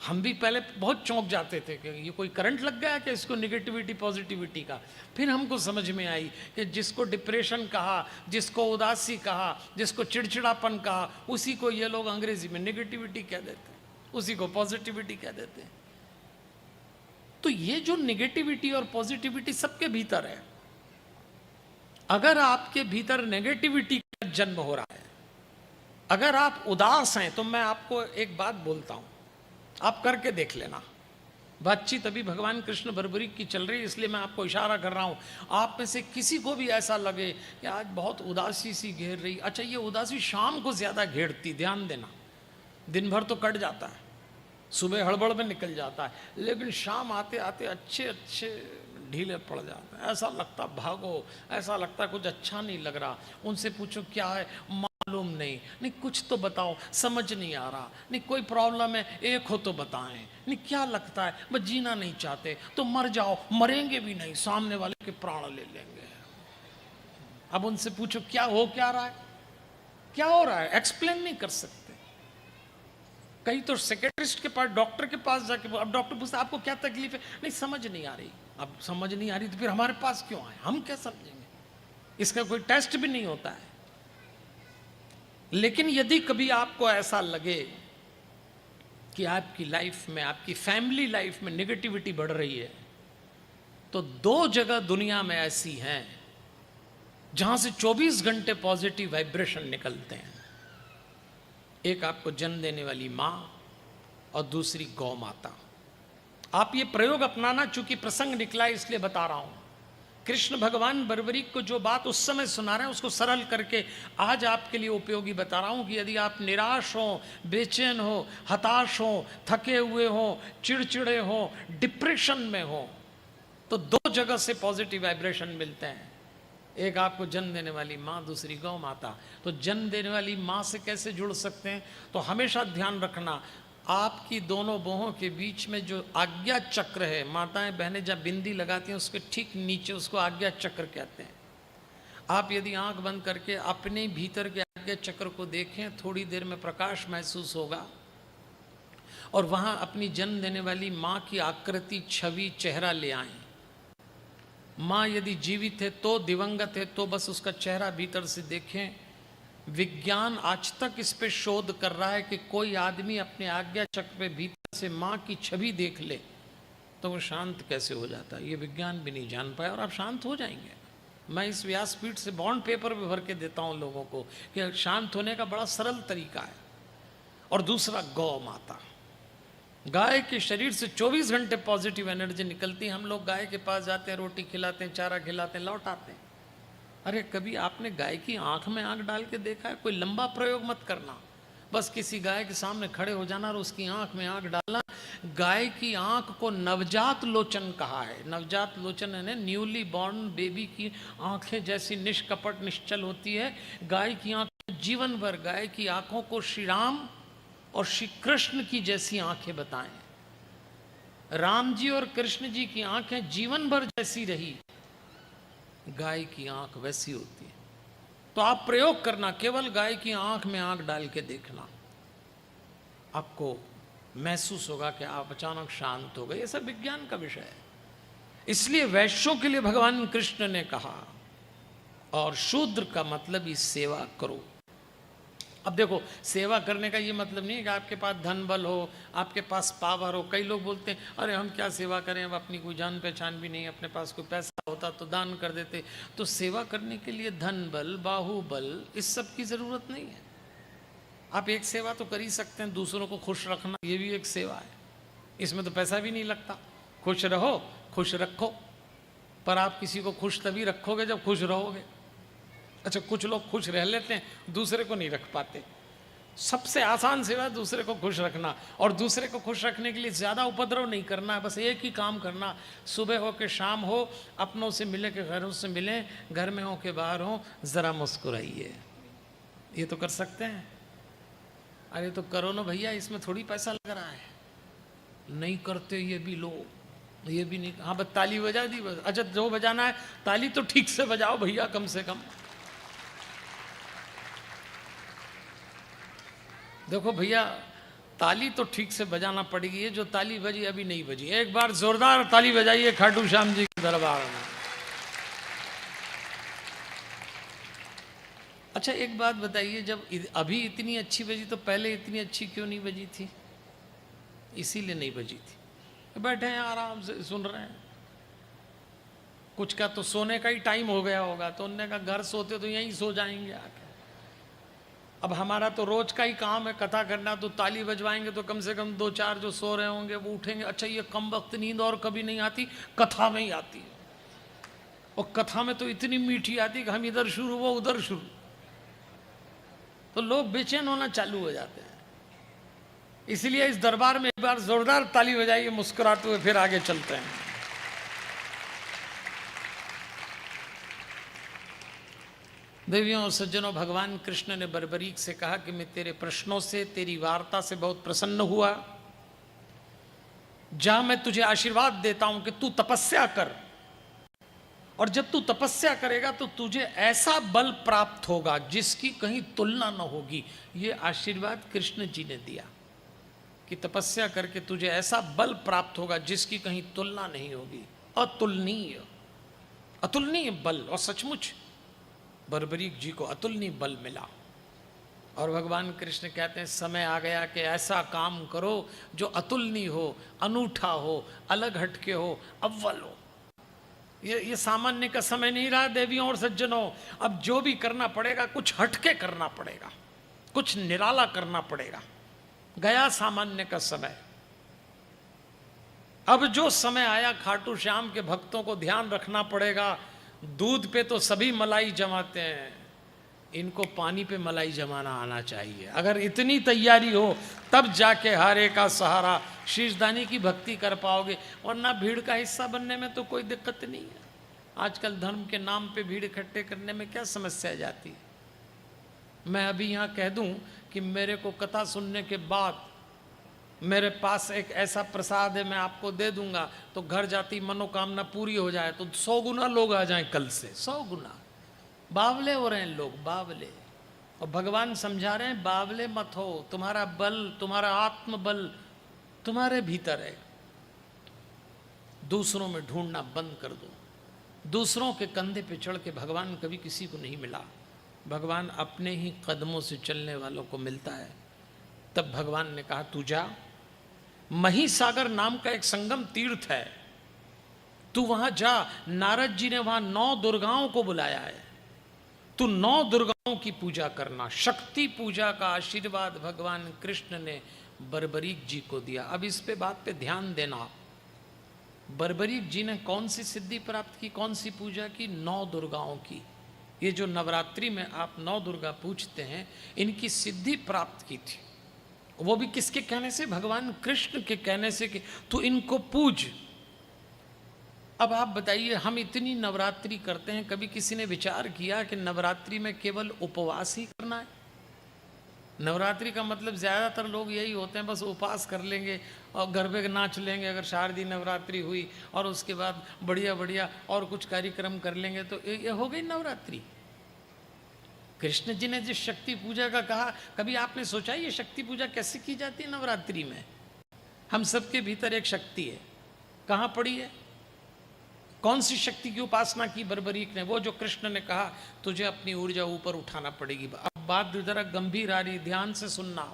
Speaker 1: हम भी पहले बहुत चौंक जाते थे कि ये कोई करंट लग गया कि इसको नेगेटिविटी पॉजिटिविटी का। फिर हमको समझ में आई कि जिसको डिप्रेशन कहा, जिसको उदासी कहा, जिसको चिड़चिड़ापन कहा, उसी को ये लोग अंग्रेजी में नेगेटिविटी कह देते हैं, उसी को पॉजिटिविटी कह देते हैं। तो ये जो नेगेटिविटी और पॉजिटिविटी सबके भीतर है। अगर आपके भीतर नेगेटिविटी का जन्म हो रहा है, अगर आप उदास हैं, तो मैं आपको एक बात बोलता हूं, आप करके देख लेना। बातचीत अभी भगवान कृष्ण बर्बरीक की चल रही है, इसलिए मैं आपको इशारा कर रहा हूँ। आप में से किसी को भी ऐसा लगे कि आज बहुत उदासी सी घेर रही, अच्छा ये उदासी शाम को ज़्यादा घेरती, ध्यान देना। दिन भर तो कट जाता है, सुबह हड़बड़ में निकल जाता है, लेकिन शाम आते आते अच्छे अच्छे ढीले पड़ जाते हैं। ऐसा लगता भागो, ऐसा लगता कुछ अच्छा नहीं लग रहा। उनसे पूछो क्या है, मालूम नहीं, कुछ तो बताओ, समझ नहीं आ रहा, नहीं कोई प्रॉब्लम है, एक हो तो बताएं, नहीं क्या लगता है, बस जीना नहीं चाहते तो मर जाओ, मरेंगे भी नहीं, सामने वाले के प्राण ले लेंगे। अब उनसे पूछो क्या हो क्या रहा है, क्या हो रहा है, एक्सप्लेन नहीं कर सकते। कहीं तो सेक्रेटरिस्ट के पास, डॉक्टर के पास जाके, अब डॉक्टर पूछता आपको क्या तकलीफ है, नहीं समझ नहीं आ रही। अब समझ नहीं आ रही तो फिर हमारे पास क्यों आए, हम क्या समझेंगे? इसका कोई टेस्ट भी नहीं होता है। लेकिन यदि कभी आपको ऐसा लगे कि आपकी लाइफ में, आपकी फैमिली लाइफ में नेगेटिविटी बढ़ रही है, तो 2 जगह दुनिया में ऐसी हैं जहां से 24 घंटे पॉजिटिव वाइब्रेशन निकलते हैं। एक आपको जन्म देने वाली माँ और दूसरी गौ माता। आप ये प्रयोग अपनाना, चूंकि प्रसंग निकला है इसलिए बता रहा हूं। कृष्ण भगवान बर्बरीक को जो बात उस समय सुना रहे हैं उसको सरल करके आज आपके लिए उपयोगी बता रहा हूं कि यदि आप निराश हो, बेचैन हो, हताश हो, थके हुए हो, चिड़चिड़े हो, डिप्रेशन में हो, तो 2 जगह से पॉजिटिव वाइब्रेशन मिलते हैं। एक आपको जन्म देने वाली माँ, दूसरी गौ माता। तो जन्म देने वाली माँ से कैसे जुड़ सकते हैं? तो हमेशा ध्यान रखना, आपकी दोनों बाहों के बीच में जो आज्ञा चक्र है, माताएं बहनें जब बिंदी लगाती हैं उसके ठीक नीचे उसको आज्ञा चक्र कहते हैं। आप यदि आंख बंद करके अपने भीतर के आज्ञा चक्र को देखें, थोड़ी देर में प्रकाश महसूस होगा और वहां अपनी जन्म देने वाली माँ की आकृति, छवि, चेहरा ले आएं। माँ यदि जीवित है तो, दिवंगत है तो बस उसका चेहरा भीतर से देखें। विज्ञान आज तक इस पे शोध कर रहा है कि कोई आदमी अपने आज्ञा चक्र पे भीतर से माँ की छवि देख ले तो वो शांत कैसे हो जाता है, ये विज्ञान भी नहीं जान पाया, और आप शांत हो जाएंगे। मैं इस व्यासपीठ से बॉन्ड पेपर भी भर के देता हूँ लोगों को कि शांत होने का बड़ा सरल तरीका है। और दूसरा, गौ माता। गाय के शरीर से 24 घंटे पॉजिटिव एनर्जी निकलती है। हम लोग गाय के पास जाते हैं, रोटी खिलाते हैं, चारा खिलाते हैं, लौट आते हैं। अरे कभी आपने गाय की आंख में आंख डाल के देखा है? कोई लंबा प्रयोग मत करना, बस किसी गाय के सामने खड़े हो जाना और उसकी आंख में आंख डालना। गाय की आंख को नवजात लोचन कहा है। नवजात लोचन यानी न्यूली बॉर्न बेबी की आंखें जैसी निष्कपट निश्चल होती है। गाय की आंखें जीवन भर, गाय की आंखों को श्री राम और श्री कृष्ण की जैसी आंखें बताएं। राम जी और कृष्ण जी की आंखें जीवन भर जैसी रही, गाय की आंख वैसी होती है। तो आप प्रयोग करना, केवल गाय की आंख में आंख डाल के देखना, आपको महसूस होगा कि आप अचानक शांत हो गए। ये सब विज्ञान का विषय है। इसलिए वैश्यों के लिए भगवान कृष्ण ने कहा, और शूद्र का मतलब ही सेवा करो। अब देखो, सेवा करने का ये मतलब नहीं है कि आपके पास धन बल हो, आपके पास पावर हो। कई लोग बोलते हैं अरे हम क्या सेवा करें, अब अपनी कोई जान पहचान भी नहीं, अपने पास कोई पैसा होता तो दान कर देते। तो सेवा करने के लिए धन बल, बाहुबल, इस सब की ज़रूरत नहीं है। आप एक सेवा तो कर ही सकते हैं, दूसरों को खुश रखना, ये भी एक सेवा है। इसमें तो पैसा भी नहीं लगता। खुश रहो, खुश रखो, पर आप किसी को खुश तभी रखोगे जब खुश रहोगे। अच्छा, कुछ लोग खुश रह लेते हैं, दूसरे को नहीं रख पाते। सबसे आसान सेवा दूसरे को खुश रखना, और दूसरे को खुश रखने के लिए ज़्यादा उपद्रव नहीं करना है। बस एक ही काम करना, सुबह हो के शाम हो, अपनों से मिले के घरों से मिलें, घर में हो के बाहर हो, ज़रा मुस्कुराइए। ये तो कर सकते हैं। अरे तो करो ना भैया, इसमें थोड़ी पैसा लग रहा है। नहीं करते ये भी लोग, ये भी नहीं। हाँ बस ताली बजा दी बस। अच्छा, जो बजाना है ताली तो ठीक से बजाओ भैया, कम से कम। देखो भैया, ताली तो ठीक से बजाना पड़ेगी। ये जो ताली बजी अभी नहीं बजी, एक बार जोरदार ताली बजाइए खाटू श्याम जी के दरबार में। अच्छा एक बात बताइए, जब अभी इतनी अच्छी बजी तो पहले इतनी अच्छी क्यों नहीं बजी थी? इसीलिए नहीं बजी थी। बैठे हैं आराम से सुन रहे हैं। कुछ का तो सोने का ही टाइम हो गया होगा, तो उनने कहा घर सोते तो यहीं सो जाएंगे आके। अब हमारा तो रोज का ही काम है कथा करना, तो ताली बजवाएंगे तो कम से कम 2-4 जो सो रहे होंगे वो उठेंगे। अच्छा, ये कम वक्त नींद और कभी नहीं आती, कथा में ही आती है। और कथा में तो इतनी मीठी आती है कि हम इधर शुरू वो उधर शुरू, तो लोग बेचैन होना चालू हो जाते हैं। इसलिए इस दरबार में एक बार जोरदार ताली बजाइए मुस्कुराते हुए, फिर आगे चलते हैं। देवियों और सज्जनों, भगवान कृष्ण ने बर्बरीक से कहा कि मैं तेरे प्रश्नों से, तेरी वार्ता से बहुत प्रसन्न हुआ। जा, मैं तुझे आशीर्वाद देता हूं कि तू तपस्या कर, और जब तू तपस्या करेगा तो तुझे ऐसा बल प्राप्त होगा जिसकी कहीं तुलना न होगी। ये आशीर्वाद कृष्ण जी ने दिया कि तपस्या करके तुझे ऐसा बल प्राप्त होगा जिसकी कहीं तुलना नहीं होगी। अतुलनीय, अतुलनीय बल। और सचमुच बर्बरीक जी को अतुलनीय बल मिला। और भगवान कृष्ण कहते हैं समय आ गया कि ऐसा काम करो जो अतुलनीय हो, अनूठा हो, अलग हटके हो, अव्वल हो। ये सामान्य का समय नहीं रहा देवियों और सज्जनों। अब जो भी करना पड़ेगा कुछ हटके करना पड़ेगा, कुछ निराला करना पड़ेगा। गया सामान्य का समय। अब जो समय आया खाटू श्याम के भक्तों को ध्यान रखना पड़ेगा। दूध पे तो सभी मलाई जमाते हैं, इनको पानी पे मलाई जमाना आना चाहिए। अगर इतनी तैयारी हो तब जाके हारे का सहारा शीर्षदानी की भक्ति कर पाओगे, वरना भीड़ का हिस्सा बनने में तो कोई दिक्कत नहीं है। आजकल धर्म के नाम पे भीड़ इकट्ठे करने में क्या समस्या जाती है। मैं अभी यहाँ कह दूं कि मेरे को कथा सुनने के बाद मेरे पास एक ऐसा प्रसाद है, मैं आपको दे दूंगा, तो घर जाती मनोकामना पूरी हो जाए तो 100 गुना लोग आ जाएं कल से, 100 गुना। बावले हो रहे हैं लोग, बावले। और भगवान समझा रहे हैं बावले मत हो, तुम्हारा बल, तुम्हारा आत्मबल तुम्हारे भीतर है। दूसरों में ढूंढना बंद कर दो। दूसरों के कंधे पे चढ़ के भगवान कभी किसी को नहीं मिला। भगवान अपने ही कदमों से चलने वालों को मिलता है। तब भगवान ने कहा तू जा, महिसागर नाम का एक संगम तीर्थ है, तू वहां जा। नारद जी ने वहां 9 दुर्गाओं को बुलाया है, तू 9 दुर्गाओं की पूजा करना। शक्ति पूजा का आशीर्वाद भगवान कृष्ण ने बर्बरीक जी को दिया। अब इस पे बात पे ध्यान देना। बर्बरीक जी ने कौन सी सिद्धि प्राप्त की, कौन सी पूजा की? 9 दुर्गाओं की। ये जो नवरात्रि में आप 9 दुर्गा पूजते हैं, इनकी सिद्धि प्राप्त की थी। वो भी किसके कहने से? भगवान कृष्ण के कहने से कि तू इनको पूज। अब आप बताइए, हम इतनी नवरात्रि करते हैं, कभी किसी ने विचार किया कि नवरात्रि में केवल उपवास ही करना है? नवरात्रि का मतलब ज़्यादातर लोग यही होते हैं, बस उपवास कर लेंगे और गरबे नाच लेंगे अगर शारदीय नवरात्रि हुई, और उसके बाद बढ़िया बढ़िया और कुछ कार्यक्रम कर लेंगे, तो ये हो गई नवरात्रि। कृष्ण जी ने जिस शक्ति पूजा का कहा, कभी आपने सोचा ये शक्ति पूजा कैसे की जाती है नवरात्रि में? हम सबके भीतर एक शक्ति है, कहाँ पड़ी है? कौन सी शक्ति की उपासना की बर्बरीक ने? वो जो कृष्ण ने कहा तुझे अपनी ऊर्जा ऊपर उठाना पड़ेगी। अब बात जरा गंभीर आ रही, ध्यान से सुनना।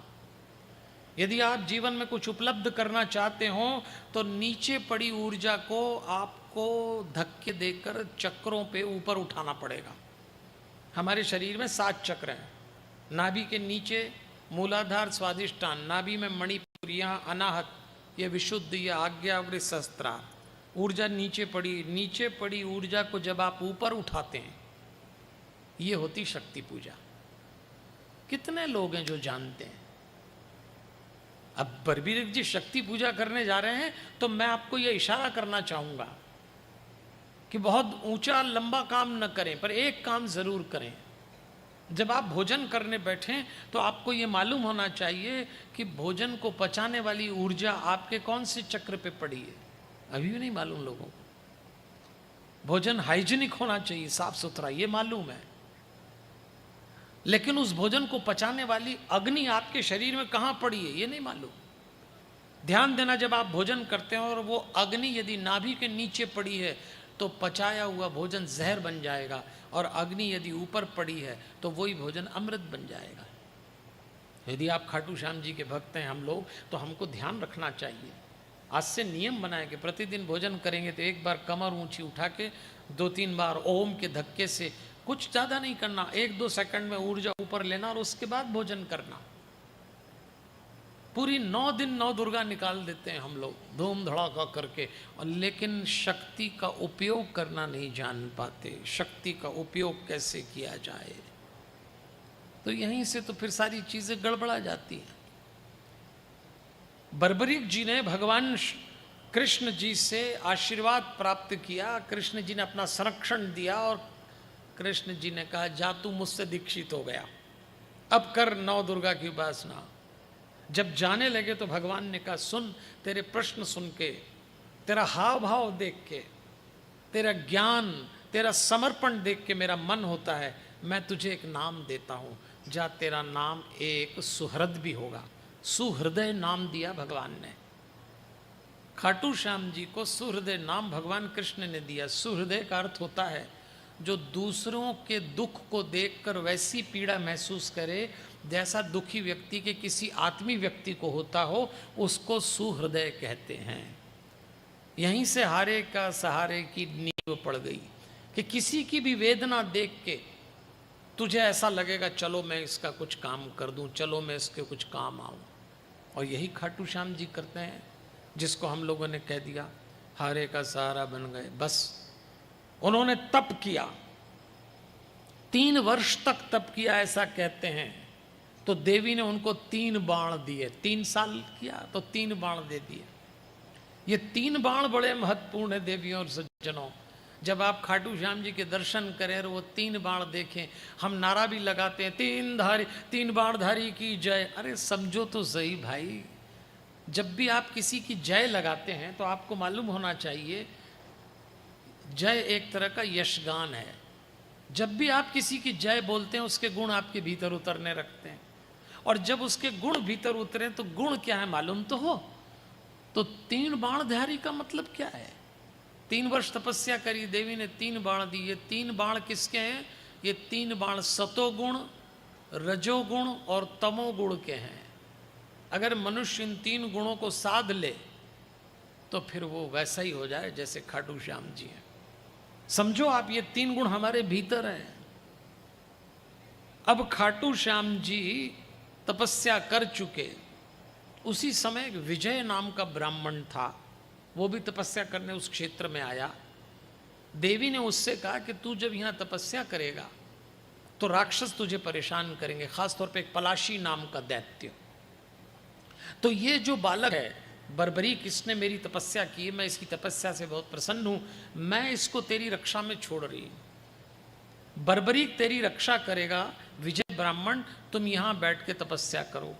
Speaker 1: यदि आप जीवन में कुछ उपलब्ध करना चाहते हो तो नीचे पड़ी ऊर्जा को आपको धक्के देकर चक्रों पे ऊपर उठाना पड़ेगा। हमारे शरीर में 7 चक्र हैं। नाभि के नीचे मूलाधार स्वादिष्टान, नाभि में मणिपुर, यहाँ अनाहत, ये विशुद्ध, ये आज्ञावृत सहस्त्रार। ऊर्जा नीचे पड़ी ऊर्जा को जब आप ऊपर उठाते हैं, ये होती शक्ति पूजा। कितने लोग हैं जो जानते हैं? अब बर्बरीक जी शक्ति पूजा करने जा रहे हैं, तो मैं आपको यह इशारा करना चाहूंगा कि बहुत ऊंचा लंबा काम न करें, पर एक काम जरूर करें। जब आप भोजन करने बैठें तो आपको ये मालूम होना चाहिए कि भोजन को पचाने वाली ऊर्जा आपके कौन से चक्र पे पड़ी है। अभी भी नहीं मालूम लोगों को। भोजन हाइजीनिक होना चाहिए, साफ सुथरा, ये मालूम है, लेकिन उस भोजन को पचाने वाली अग्नि आपके शरीर में कहाँ पड़ी है ये नहीं मालूम। ध्यान देना, जब आप भोजन करते हैं और वो अग्नि यदि नाभि के नीचे पड़ी है तो पचाया हुआ भोजन जहर बन जाएगा, और अग्नि यदि ऊपर पड़ी है तो वही भोजन अमृत बन जाएगा। यदि आप खाटू श्याम जी के भक्त हैं हम लोग, तो हमको ध्यान रखना चाहिए। आज से नियम बनाएं कि प्रतिदिन भोजन करेंगे तो एक बार कमर ऊंची उठा के 2-3 बार ओम के धक्के से, कुछ ज़्यादा नहीं करना, 1-2 सेकंड में ऊर्जा ऊपर लेना और उसके बाद भोजन करना। पूरी 9 दिन 9 दुर्गा निकाल देते हैं हम लोग धूम धड़ाका करके, और लेकिन शक्ति का उपयोग करना नहीं जान पाते। शक्ति का उपयोग कैसे किया जाए, तो यहीं से तो फिर सारी चीज़ें गड़बड़ा जाती हैं। बर्बरीक जी ने भगवान कृष्ण जी से आशीर्वाद प्राप्त किया। कृष्ण जी ने अपना संरक्षण दिया और कृष्ण जी ने कहा जा तू मुझसे दीक्षित हो गया, अब कर 9 दुर्गा की उपासना। जब जाने लगे तो भगवान ने कहा सुन, तेरे प्रश्न सुन के, तेरा हाव भाव देख के, तेरा ज्ञान, तेरा समर्पण देख के मेरा मन होता है मैं तुझे एक नाम देता हूँ, जा तेरा नाम एक सुहृद भी होगा। सुहृदय नाम दिया भगवान ने। खाटू श्याम जी को सुहृदय नाम भगवान कृष्ण ने दिया। सुहृदय का अर्थ होता है जो दूसरों के दुख को देखकर वैसी पीड़ा महसूस करे जैसा दुखी व्यक्ति के किसी आत्मी व्यक्ति को होता हो, उसको सुहृदय कहते हैं। यहीं से हारे का सहारे की नींव पड़ गई कि किसी की भी वेदना देख के तुझे ऐसा लगेगा चलो मैं इसका कुछ काम कर दूं, चलो मैं इसके कुछ काम आऊं। और यही खाटू श्याम जी करते हैं, जिसको हम लोगों ने कह दिया हारे का सहारा बन गए। बस उन्होंने तप किया, 3 वर्ष तक तप किया ऐसा कहते हैं। तो देवी ने उनको 3 बाण दिए, 3 साल किया तो 3 बाण दे दिए। ये 3 बाण बड़े महत्वपूर्ण है देवियों और सज्जनों। जब आप खाटू श्याम जी के दर्शन करें और वो 3 बाण देखें, हम नारा भी लगाते हैं 3 बाणधारी की जय। अरे समझो तो सही भाई, जब भी आप किसी की जय लगाते हैं तो आपको मालूम होना चाहिए जय एक तरह का यशगान है। जब भी आप किसी की जय बोलते हैं उसके गुण आपके भीतर उतरने रखते हैं, और जब उसके गुण भीतर उतरे तो गुण क्या है मालूम तो हो। तो 3 बाणधारी का मतलब क्या है? 3 वर्ष तपस्या करी देवी ने, 3 बाण दिए। 3 बाण किसके हैं? ये 3 बाण सतोगुण, रजोगुण और तमोगुण के हैं। अगर मनुष्य इन 3 गुणों को साध ले तो फिर वो वैसा ही हो जाए जैसे खाटू श्याम जी हैं। समझो आप, ये 3 गुण हमारे भीतर हैं। अब खाटू श्याम जी तपस्या कर चुके। उसी समय एक विजय नाम का ब्राह्मण था, वो भी तपस्या करने उस क्षेत्र में आया। देवी ने उससे कहा कि तू जब यहाँ तपस्या करेगा तो राक्षस तुझे परेशान करेंगे, खासतौर पे एक पलाशी नाम का दैत्य। तो ये जो बालक है बर्बरीक, इसने मेरी तपस्या की है, मैं इसकी तपस्या से बहुत प्रसन्न हूँ, मैं इसको तेरी रक्षा में छोड़ रही हूँ। बर्बरीक तेरी रक्षा करेगा। विजय ब्राह्मण तुम यहाँ बैठ के तपस्या करो।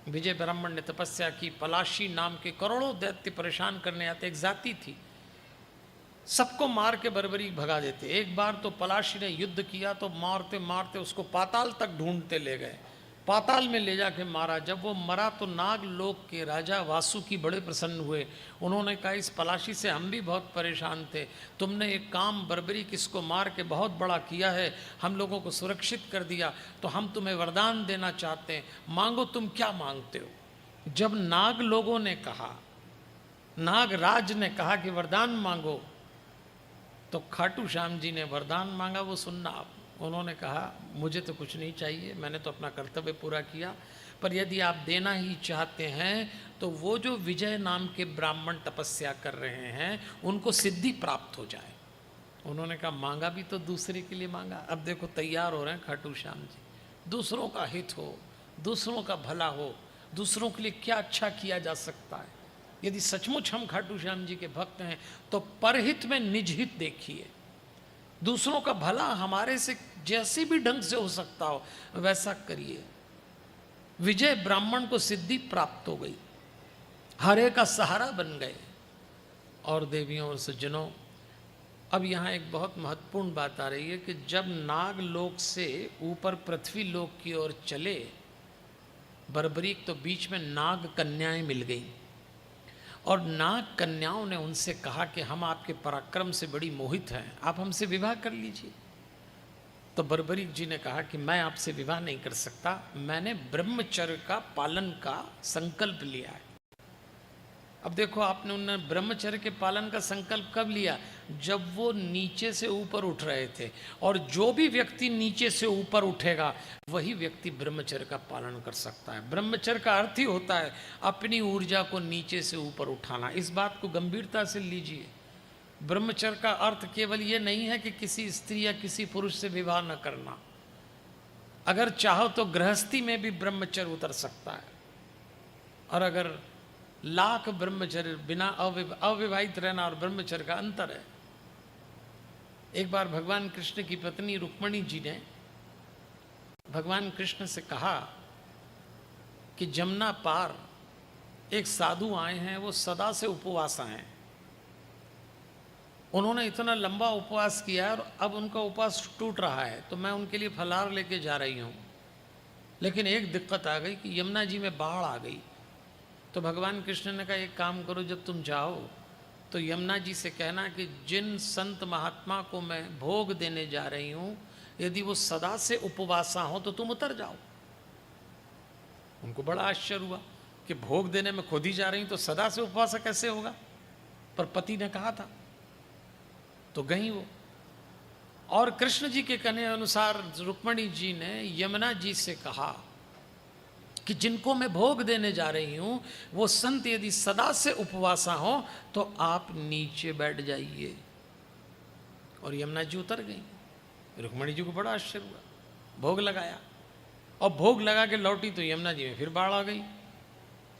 Speaker 1: विजय ब्राह्मण ने तपस्या की। पलाशी नाम के करोड़ों दैत्य परेशान करने आते, एक जाति थी, सबको मार के बर्बरीक भगा देते। एक बार तो पलाशी ने युद्ध किया तो मारते मारते उसको पाताल तक ढूंढते ले गए, पाताल में ले जाके मारा। जब वो मरा तो नाग लोक के राजा वासुकी बड़े प्रसन्न हुए। उन्होंने कहा इस पलाशी से हम भी बहुत परेशान थे, तुमने एक काम बर्बरीक इसको मार के बहुत बड़ा किया है, हम लोगों को सुरक्षित कर दिया, तो हम तुम्हें वरदान देना चाहते हैं, मांगो तुम क्या मांगते हो। जब नाग लोगों ने कहा, नागराज ने कहा कि वरदान मांगो, तो खाटू श्याम जी ने वरदान मांगा। वो सुनना आप। उन्होंने कहा मुझे तो कुछ नहीं चाहिए, मैंने तो अपना कर्तव्य पूरा किया, पर यदि आप देना ही चाहते हैं तो वो जो विजय नाम के ब्राह्मण तपस्या कर रहे हैं उनको सिद्धि प्राप्त हो जाए। उन्होंने कहा मांगा भी तो दूसरे के लिए मांगा। अब देखो तैयार हो रहे हैं खाटू श्याम जी, दूसरों का हित हो, दूसरों का भला हो, दूसरों के लिए क्या अच्छा किया जा सकता है। यदि सचमुच हम खाटू श्याम जी के भक्त हैं तो परहित में निज हित देखिए, दूसरों का भला हमारे से जैसे भी ढंग से हो सकता हो वैसा करिए। विजय ब्राह्मण को सिद्धि प्राप्त हो गई, हरे का सहारा बन गए। और देवियों और सज्जनों, अब यहाँ एक बहुत महत्वपूर्ण बात आ रही है कि जब नाग लोक से ऊपर पृथ्वी लोक की ओर चले बर्बरीक, तो बीच में नाग कन्याएं मिल गई। और नाग कन्याओं ने उनसे कहा कि हम आपके पराक्रम से बड़ी मोहित हैं, आप हमसे विवाह कर लीजिए। तो बर्बरीक जी ने कहा कि मैं आपसे विवाह नहीं कर सकता, मैंने ब्रह्मचर्य का पालन का संकल्प लिया है। अब देखो, आपने उन्होंने ब्रह्मचर्य के पालन का संकल्प कब लिया? जब वो नीचे से ऊपर उठ रहे थे। और जो भी व्यक्ति नीचे से ऊपर उठेगा वही व्यक्ति ब्रह्मचर्य का पालन कर सकता है। ब्रह्मचर्य का अर्थ ही होता है अपनी ऊर्जा को नीचे से ऊपर उठाना। इस बात को गंभीरता से लीजिए। ब्रह्मचर्य का अर्थ केवल ये नहीं है कि किसी स्त्री या किसी पुरुष से विवाह न करना। अगर चाहो तो गृहस्थी में भी ब्रह्मचर्य उतर सकता है। और अगर लाख ब्रह्मचर्य, बिना अविवाहित रहना और ब्रह्मचर्य का अंतर है। एक बार भगवान कृष्ण की पत्नी रुक्मणी जी ने भगवान कृष्ण से कहा कि जमुना पार एक साधु आए हैं, वो सदा से उपवास आए हैं। उन्होंने इतना लंबा उपवास किया है और अब उनका उपवास टूट रहा है, तो मैं उनके लिए फलाहार लेके जा रही हूँ। लेकिन एक दिक्कत आ गई कि यमुना जी में बाढ़ आ गई। तो भगवान कृष्ण ने कहा एक काम करो, जब तुम जाओ तो यमुना जी से कहना कि जिन संत महात्मा को मैं भोग देने जा रही हूँ, यदि वो सदा से उपवासा हो तो तुम उतर जाओ। उनको बड़ा आश्चर्य हुआ कि भोग देने में खुद ही जा रही तो सदा से उपवास कैसे होगा, पर पति ने कहा था। तो गई वो, और कृष्ण जी के कहने अनुसार रुक्मणी जी ने यमुना जी से कहा कि जिनको मैं भोग देने जा रही हूं वो संत यदि सदा से उपवासा हो तो आप नीचे बैठ जाइए। और यमुना जी उतर गई। रुक्मणी जी को बड़ा आश्चर्य हुआ, भोग लगाया और भोग लगा के लौटी तो यमुना जी में फिर बाढ़ आ गई।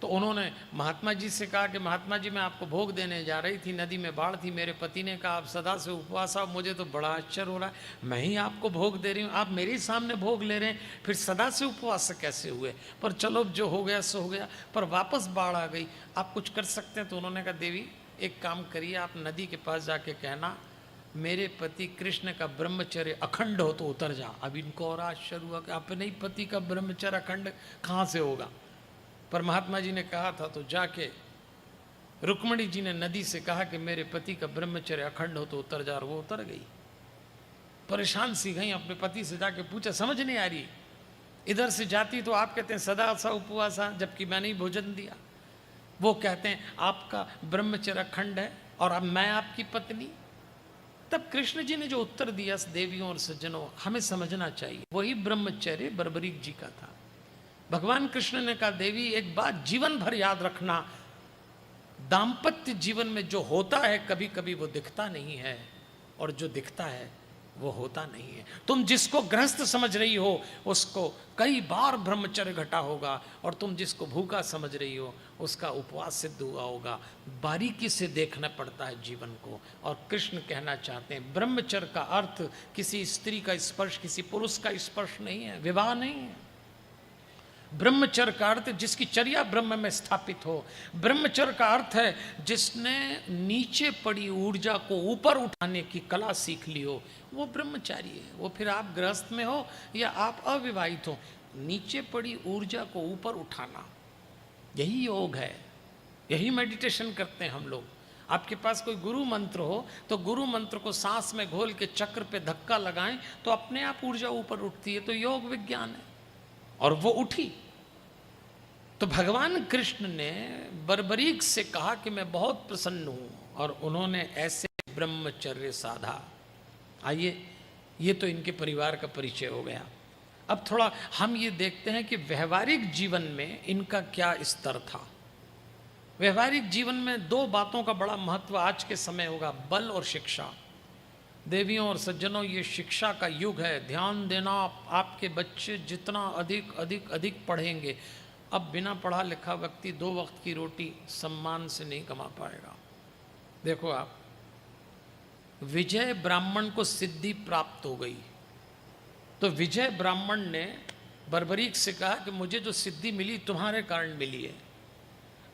Speaker 1: तो उन्होंने महात्मा जी से कहा कि महात्मा जी मैं आपको भोग देने जा रही थी, नदी में बाढ़ थी, मेरे पति ने कहा आप सदा से उपवास आओ, मुझे तो बड़ा आश्चर्य हो रहा है, मैं ही आपको भोग दे रही हूँ, आप मेरे ही सामने भोग ले रहे हैं, फिर सदा से उपवास कैसे हुए। पर चलो जो हो गया सो हो गया, पर वापस बाढ़ आ गई, आप कुछ कर सकते हैं। तो उन्होंने कहा देवी एक काम करिए, आप नदी के पास जाके कहना मेरे पति कृष्ण का ब्रह्मचर्य अखंड हो तो उतर जा। अब इनको और आश्चर्य हुआ कि अपने ही पति का ब्रह्मचर्य अखंड कहाँ से होगा, पर महात्मा जी ने कहा था। तो जाके रुक्मणी जी ने नदी से कहा कि मेरे पति का ब्रह्मचर्य अखंड हो तो उतर जा, और वो उतर गई। परेशान सी गई, अपने पति से जाके पूछा समझ नहीं आ रही, इधर से जाती तो आप कहते हैं सदा सा उपवासा, जबकि मैंने ही भोजन दिया, वो कहते हैं आपका ब्रह्मचर्य अखंड है और अब मैं आपकी पत्नी। तब कृष्ण जी ने जो उत्तर दिया देवियों और सज्जनों हमें समझना चाहिए, वही ब्रह्मचर्य बर्बरीक जी का था। भगवान कृष्ण ने कहा देवी एक बात जीवन भर याद रखना, दाम्पत्य जीवन में जो होता है कभी कभी वो दिखता नहीं है, और जो दिखता है वो होता नहीं है। तुम जिसको गृहस्थ समझ रही हो उसको कई बार ब्रह्मचर्य घटा होगा, और तुम जिसको भूखा समझ रही हो उसका उपवास सिद्ध हुआ होगा। बारीकी से देखना पड़ता है जीवन को। और कृष्ण कहना चाहते हैं ब्रह्मचर्य का अर्थ किसी स्त्री का स्पर्श, किसी पुरुष का स्पर्श नहीं है, विवाह नहीं है। ब्रह्मचर्य का अर्थ जिसकी चर्या ब्रह्म में स्थापित हो। ब्रह्मचर्य का अर्थ है जिसने नीचे पड़ी ऊर्जा को ऊपर उठाने की कला सीख ली हो, वो ब्रह्मचारी है। वो फिर आप गृहस्थ में हो या आप अविवाहित हो, नीचे पड़ी ऊर्जा को ऊपर उठाना यही योग है, यही मेडिटेशन करते हैं हम लोग। आपके पास कोई गुरु मंत्र हो तो गुरु मंत्र को सांस में घोल के चक्र पे धक्का लगाएं तो अपने आप ऊर्जा ऊपर उठती है, तो योग विज्ञान है। और वो उठी। तो भगवान कृष्ण ने बर्बरीक से कहा कि मैं बहुत प्रसन्न हूं, और उन्होंने ऐसे ब्रह्मचर्य साधा। आइए, ये तो इनके परिवार का परिचय हो गया। अब थोड़ा हम ये देखते हैं कि व्यवहारिक जीवन में इनका क्या स्तर था। व्यवहारिक जीवन में दो बातों का बड़ा महत्व आज के समय होगा, बल और शिक्षा। देवियों और सज्जनों, ये शिक्षा का युग है, ध्यान देना। आपके बच्चे जितना अधिक अधिक अधिक पढ़ेंगे, अब बिना पढ़ा लिखा व्यक्ति 2 वक्त की रोटी सम्मान से नहीं कमा पाएगा। देखो आप, विजय ब्राह्मण को सिद्धि प्राप्त हो गई, तो विजय ब्राह्मण ने बर्बरीक से कहा कि मुझे जो सिद्धि मिली तुम्हारे कारण मिली है।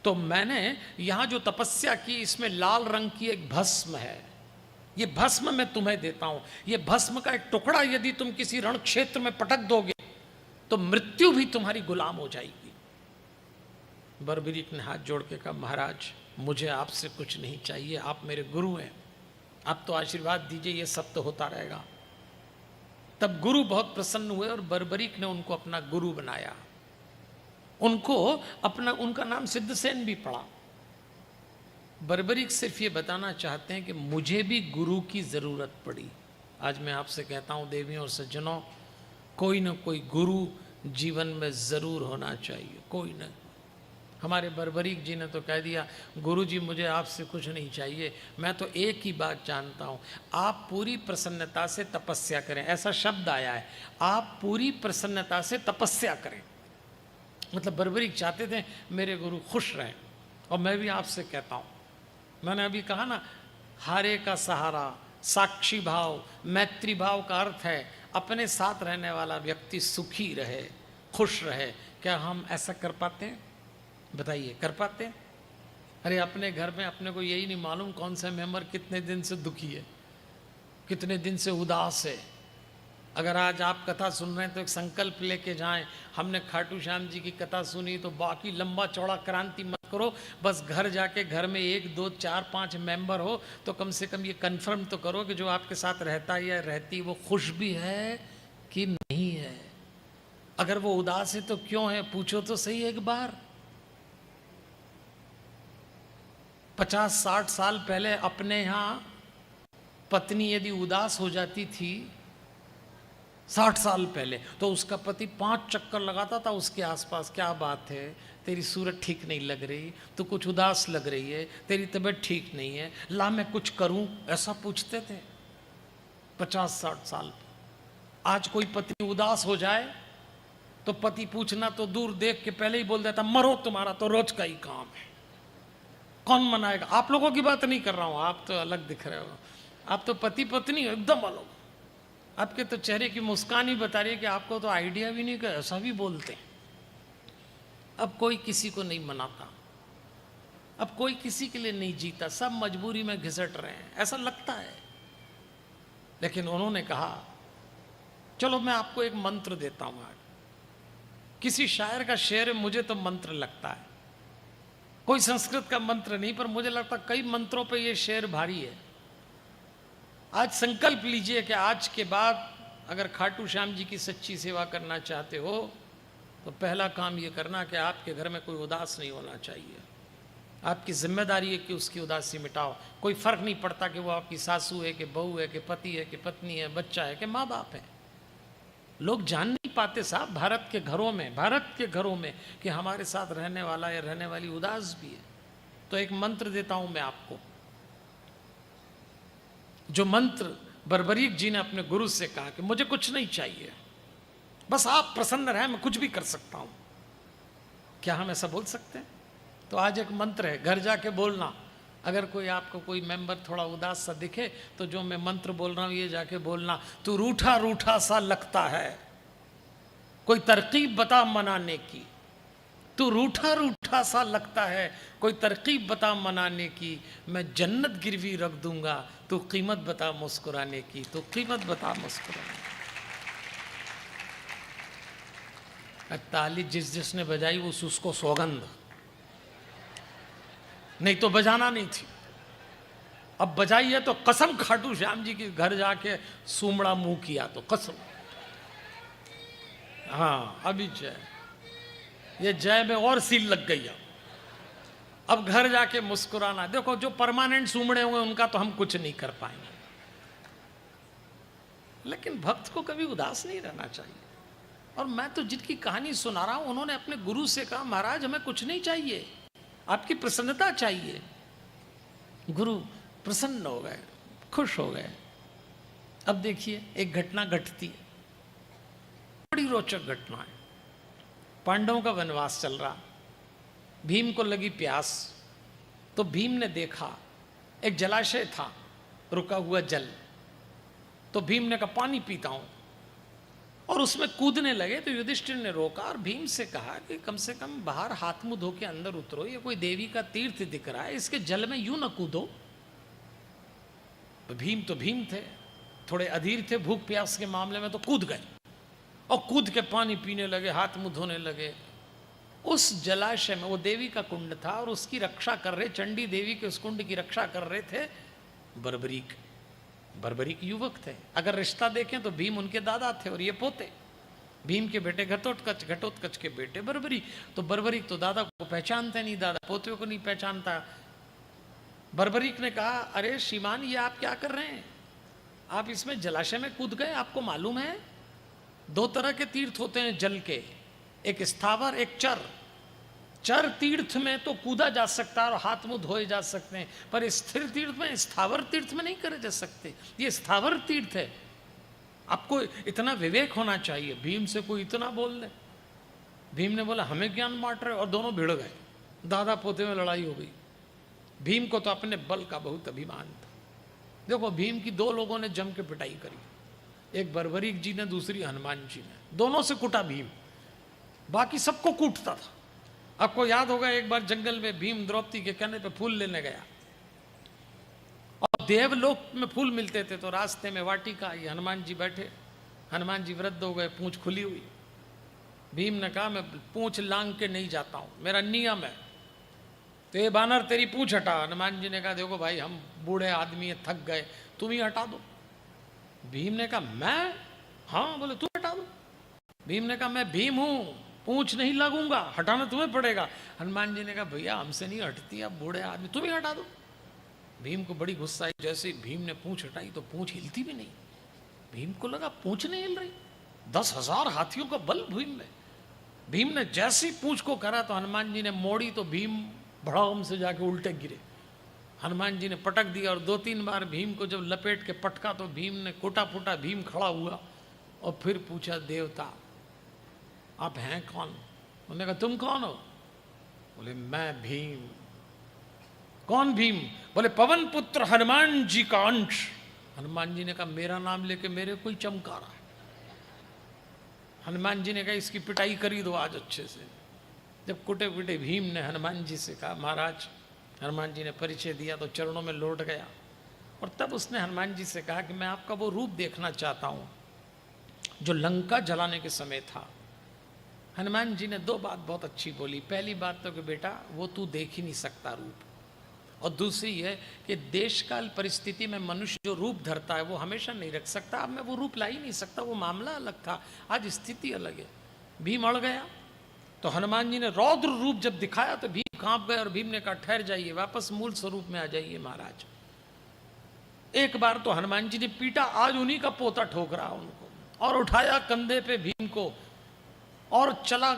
Speaker 1: तो मैंने यहाँ जो तपस्या की इसमें लाल रंग की एक भस्म है, ये भस्म मैं तुम्हें देता हूं। ये भस्म का एक टुकड़ा यदि तुम किसी रण क्षेत्र में पटक दोगे तो मृत्यु भी तुम्हारी गुलाम हो जाएगी। बर्बरीक ने हाथ जोड़ के कहा महाराज मुझे आपसे कुछ नहीं चाहिए, आप मेरे गुरु हैं, आप तो आशीर्वाद दीजिए, ये सब तो होता रहेगा। तब गुरु बहुत प्रसन्न हुए और बर्बरीक ने उनको अपना गुरु बनाया। उनका नाम सिद्धसेन भी पड़ा। बर्बरीक सिर्फ ये बताना चाहते हैं कि मुझे भी गुरु की ज़रूरत पड़ी। आज मैं आपसे कहता हूँ देवियों और सज्जनों, कोई ना कोई गुरु जीवन में ज़रूर होना चाहिए, कोई ना। हमारे बर्बरीक जी ने तो कह दिया गुरु जी मुझे आपसे कुछ नहीं चाहिए, मैं तो एक ही बात जानता हूँ, आप पूरी प्रसन्नता से तपस्या करें। ऐसा शब्द आया है, आप पूरी प्रसन्नता से तपस्या करें। मतलब बर्बरीक चाहते थे मेरे गुरु खुश रहें। और मैं भी आपसे कहता हूँ, मैंने अभी कहा ना, हारे का सहारा, साक्षी भाव, मैत्री भाव का अर्थ है अपने साथ रहने वाला व्यक्ति सुखी रहे, खुश रहे। क्या हम ऐसा कर पाते हैं? बताइए, कर पाते हैं? अरे अपने घर में अपने को यही नहीं मालूम कौन सा मेंबर कितने दिन से दुखी है, कितने दिन से उदास है। अगर आज आप कथा सुन रहे हैं तो एक संकल्प लेके जाएं, हमने खाटू श्याम जी की कथा सुनी तो बाकी लंबा चौड़ा क्रांति मत करो, बस घर जाके घर में 1 2 4 5 मेंबर हो तो कम से कम ये कंफर्म तो करो कि जो आपके साथ रहता है या रहती वो खुश भी है कि नहीं है। अगर वो उदास है तो क्यों है, पूछो तो सही एक बार। 50-60 साल पहले अपने यहाँ पत्नी यदि उदास हो जाती थी, 60 साल पहले, तो उसका पति 5 चक्कर लगाता था उसके आसपास, क्या बात है, तेरी सूरत ठीक नहीं लग रही, तू कुछ उदास लग रही है, तेरी तबीयत ठीक नहीं है, ला मैं कुछ करूं, ऐसा पूछते थे 50-60 साल। आज कोई पत्नी उदास हो जाए तो पति पूछना तो दूर, देख के पहले ही बोल देता, मरो, तुम्हारा तो रोज का ही काम है, कौन मनाएगा। आप लोगों की बात नहीं कर रहा हूं, आप तो अलग दिख रहे हो, आप तो पति पत्नी एकदम अलग। आपके तो चेहरे की मुस्कान ही बता रही है कि आपको तो आइडिया भी नहीं कि ऐसा भी बोलते हैं। अब कोई किसी को नहीं मनाता, अब कोई किसी के लिए नहीं जीता, सब मजबूरी में घिसट रहे हैं, ऐसा लगता है। लेकिन उन्होंने कहा, चलो मैं आपको एक मंत्र देता हूं। आज किसी शायर का शेर है, मुझे तो मंत्र लगता है, कोई संस्कृत का मंत्र नहीं, पर मुझे लगता कई मंत्रों पे ये शेर भारी है। आज संकल्प लीजिए कि आज के बाद अगर खाटू श्याम जी की सच्ची सेवा करना चाहते हो तो पहला काम ये करना कि आपके घर में कोई उदास नहीं होना चाहिए। आपकी जिम्मेदारी है कि उसकी उदासी मिटाओ। कोई फर्क नहीं पड़ता कि वो आपकी सासू है कि बहू है कि पति है कि पत्नी है, बच्चा है कि माँ बाप है। लोग जान नहीं पाते साहब भारत के घरों में कि हमारे साथ रहने वाला या रहने वाली उदास भी है। तो एक मंत्र देता हूं मैं आपको, जो मंत्र बर्बरीक जी ने अपने गुरु से कहा कि मुझे कुछ नहीं चाहिए, बस आप प्रसन्न रहें, मैं कुछ भी कर सकता हूं। क्या हम ऐसा बोल सकते हैं? तो आज एक मंत्र है, घर जाके बोलना। अगर कोई आपको कोई मेंबर थोड़ा उदास सा दिखे तो जो मैं मंत्र बोल रहा हूं ये जाके बोलना, तू रूठा रूठा सा लगता है, कोई तरकीब बता मनाने की। तू रूठा रूठा सा लगता है, कोई तरकीब बता मनाने की। मैं जन्नत गिरवी रख दूंगा, तू कीमत बता मुस्कुराने की, तू कीमत बता मुस्कुराने की। ताली जिसने बजाई उसको सौगंध, नहीं तो बजाना नहीं थी। अब बजाई है तो कसम खाटू श्याम जी के घर जाके सूमड़ा मुंह किया तो कसम। हाँ अभी जय, ये जय में और सील लग गई। अब घर जाके मुस्कुराना। देखो जो परमानेंट सूमड़े हुए उनका तो हम कुछ नहीं कर पाएंगे, लेकिन भक्त को कभी उदास नहीं रहना चाहिए। और मैं तो जिनकी कहानी सुना रहा हूं उन्होंने अपने गुरु से कहा, महाराज हमें कुछ नहीं चाहिए, आपकी प्रसन्नता चाहिए। गुरु प्रसन्न हो गए, खुश हो गए। अब देखिए एक घटना घटती है, बड़ी रोचक घटना है। पांडवों का वनवास चल रहा, भीम को लगी प्यास, तो भीम ने देखा एक जलाशय था, रुका हुआ जल, तो भीम ने कहा पानी पीता हूं, और उसमें कूदने लगे। तो युधिष्ठिर ने रोका और भीम से कहा कि कम से कम बाहर हाथ मुंह धो के अंदर उतरो, ये कोई देवी का तीर्थ दिख रहा है, इसके जल में यूं न कूदो। तो भीम थे, थोड़े अधीर थे भूख प्यास के मामले में, तो कूद गए और कूद के पानी पीने लगे, हाथ मुंह धोने लगे। उस जलाशय में, वो देवी का कुंड था और उसकी रक्षा कर रहे, चंडी देवी के उस कुंड की रक्षा कर रहे थे बर्बरीक युवक थे। अगर रिश्ता देखें तो भीम उनके दादा थे और ये पोते। भीम के बेटे घटोत्कच के बेटे बर्बरीक। तो बर्बरीक तो दादा को पहचानते नहीं, दादा पोते को नहीं पहचानता। बर्बरीक ने कहा, अरे श्रीमान ये आप क्या कर रहे हैं, आप इसमें जलाशय में कूद गए। आपको मालूम है 2 तरह के तीर्थ होते हैं जल के, एक स्थावर एक चर। चर तीर्थ में तो कूदा जा सकता है और हाथ मुंह धोए जा सकते हैं, पर स्थिर तीर्थ में, स्थावर तीर्थ में नहीं करे जा सकते। ये स्थावर तीर्थ है, आपको इतना विवेक होना चाहिए। भीम से कोई इतना बोल दे। भीम ने बोला हमें ज्ञान बांट रहे, और दोनों भिड़ गए, दादा पोते में लड़ाई हो गई। भीम को तो अपने बल का बहुत अभिमान था। देखो भीम की 2 लोगों ने जम के पिटाई करी, एक बर्बरीक जी ने, दूसरी हनुमान जी ने। दोनों से कुटा भीम, बाकी सबको कूटता था। आपको याद होगा एक बार जंगल में भीम द्रौपदी के कहने पे फूल लेने गया, और देवलोक में फूल मिलते थे, तो रास्ते में वाटिका आई, हनुमान जी बैठे, हनुमान जी वृद्ध हो गए, पूंछ खुली हुई। भीम ने कहा मैं पूंछ लांग के नहीं जाता हूं, मेरा नियम है। तो ये बानर तेरी पूंछ हटा। हनुमान जी ने कहा देखो भाई हम बूढ़े आदमी है, थक गए, तुम ही हटा दो। भीम ने कहा मैं? हाँ। बोले तू हटा दो। भीम ने कहा मैं भीम हूं, पूंछ नहीं लगूंगा, हटाना तुम्हें पड़ेगा। हनुमान जी ने कहा भैया हमसे नहीं हटती, अब बूढ़े आदमी, तुम ही हटा दो। भीम को बड़ी गुस्सा आई। जैसे भीम ने पूंछ हटाई तो पूंछ हिलती भी नहीं। भीम को लगा पूंछ नहीं हिल रही, 10,000 हाथियों का बल भीम में। भीम ने जैसी पूंछ को करा तो हनुमान जी ने मोड़ी तो भीम भड़ाम से जाके उल्टे गिरे। हनुमान जी ने पटक दिया और 2-3 बार भीम को जब लपेट के पटका तो भीम ने कोटा फूटा। भीम खड़ा हुआ और फिर पूछा देवता आप हैं कौन? उन्होंने कहा तुम कौन हो? बोले मैं भीम। कौन भीम? बोले पवन पुत्र हनुमान जी का अंश। हनुमान जी ने कहा मेरा नाम लेके मेरे कोई चमका रहा है। हनुमान जी ने कहा इसकी पिटाई करी दो आज अच्छे से। जब कुटे कुटे भीम ने हनुमान जी से कहा महाराज, हनुमान जी ने परिचय दिया तो चरणों में लौट गया। और तब उसने हनुमान जी से कहा कि मैं आपका वो रूप देखना चाहता हूँ जो लंका जलाने के समय था। हनुमान जी ने 2 बात बहुत अच्छी बोली। पहली बात तो कि बेटा वो तू देख ही नहीं सकता रूप, और दूसरी है कि देश काल परिस्थिति में मनुष्य जो रूप धरता है वो हमेशा नहीं रख सकता। अब मैं वो रूप ला ही नहीं सकता, वो मामला अलग था, आज स्थिति अलग है। भीम अड़ गया तो हनुमान जी ने रौद्र रूप जब दिखाया तो भीम कांप गए और भीम ने कहा ठहर जाइए, वापस मूल स्वरूप में आ जाइए महाराज। एक बार तो हनुमान जी ने पीटा, आज उन्हीं का पोता ठोक रहा उनको, और उठाया कंधे पे भीम को और चला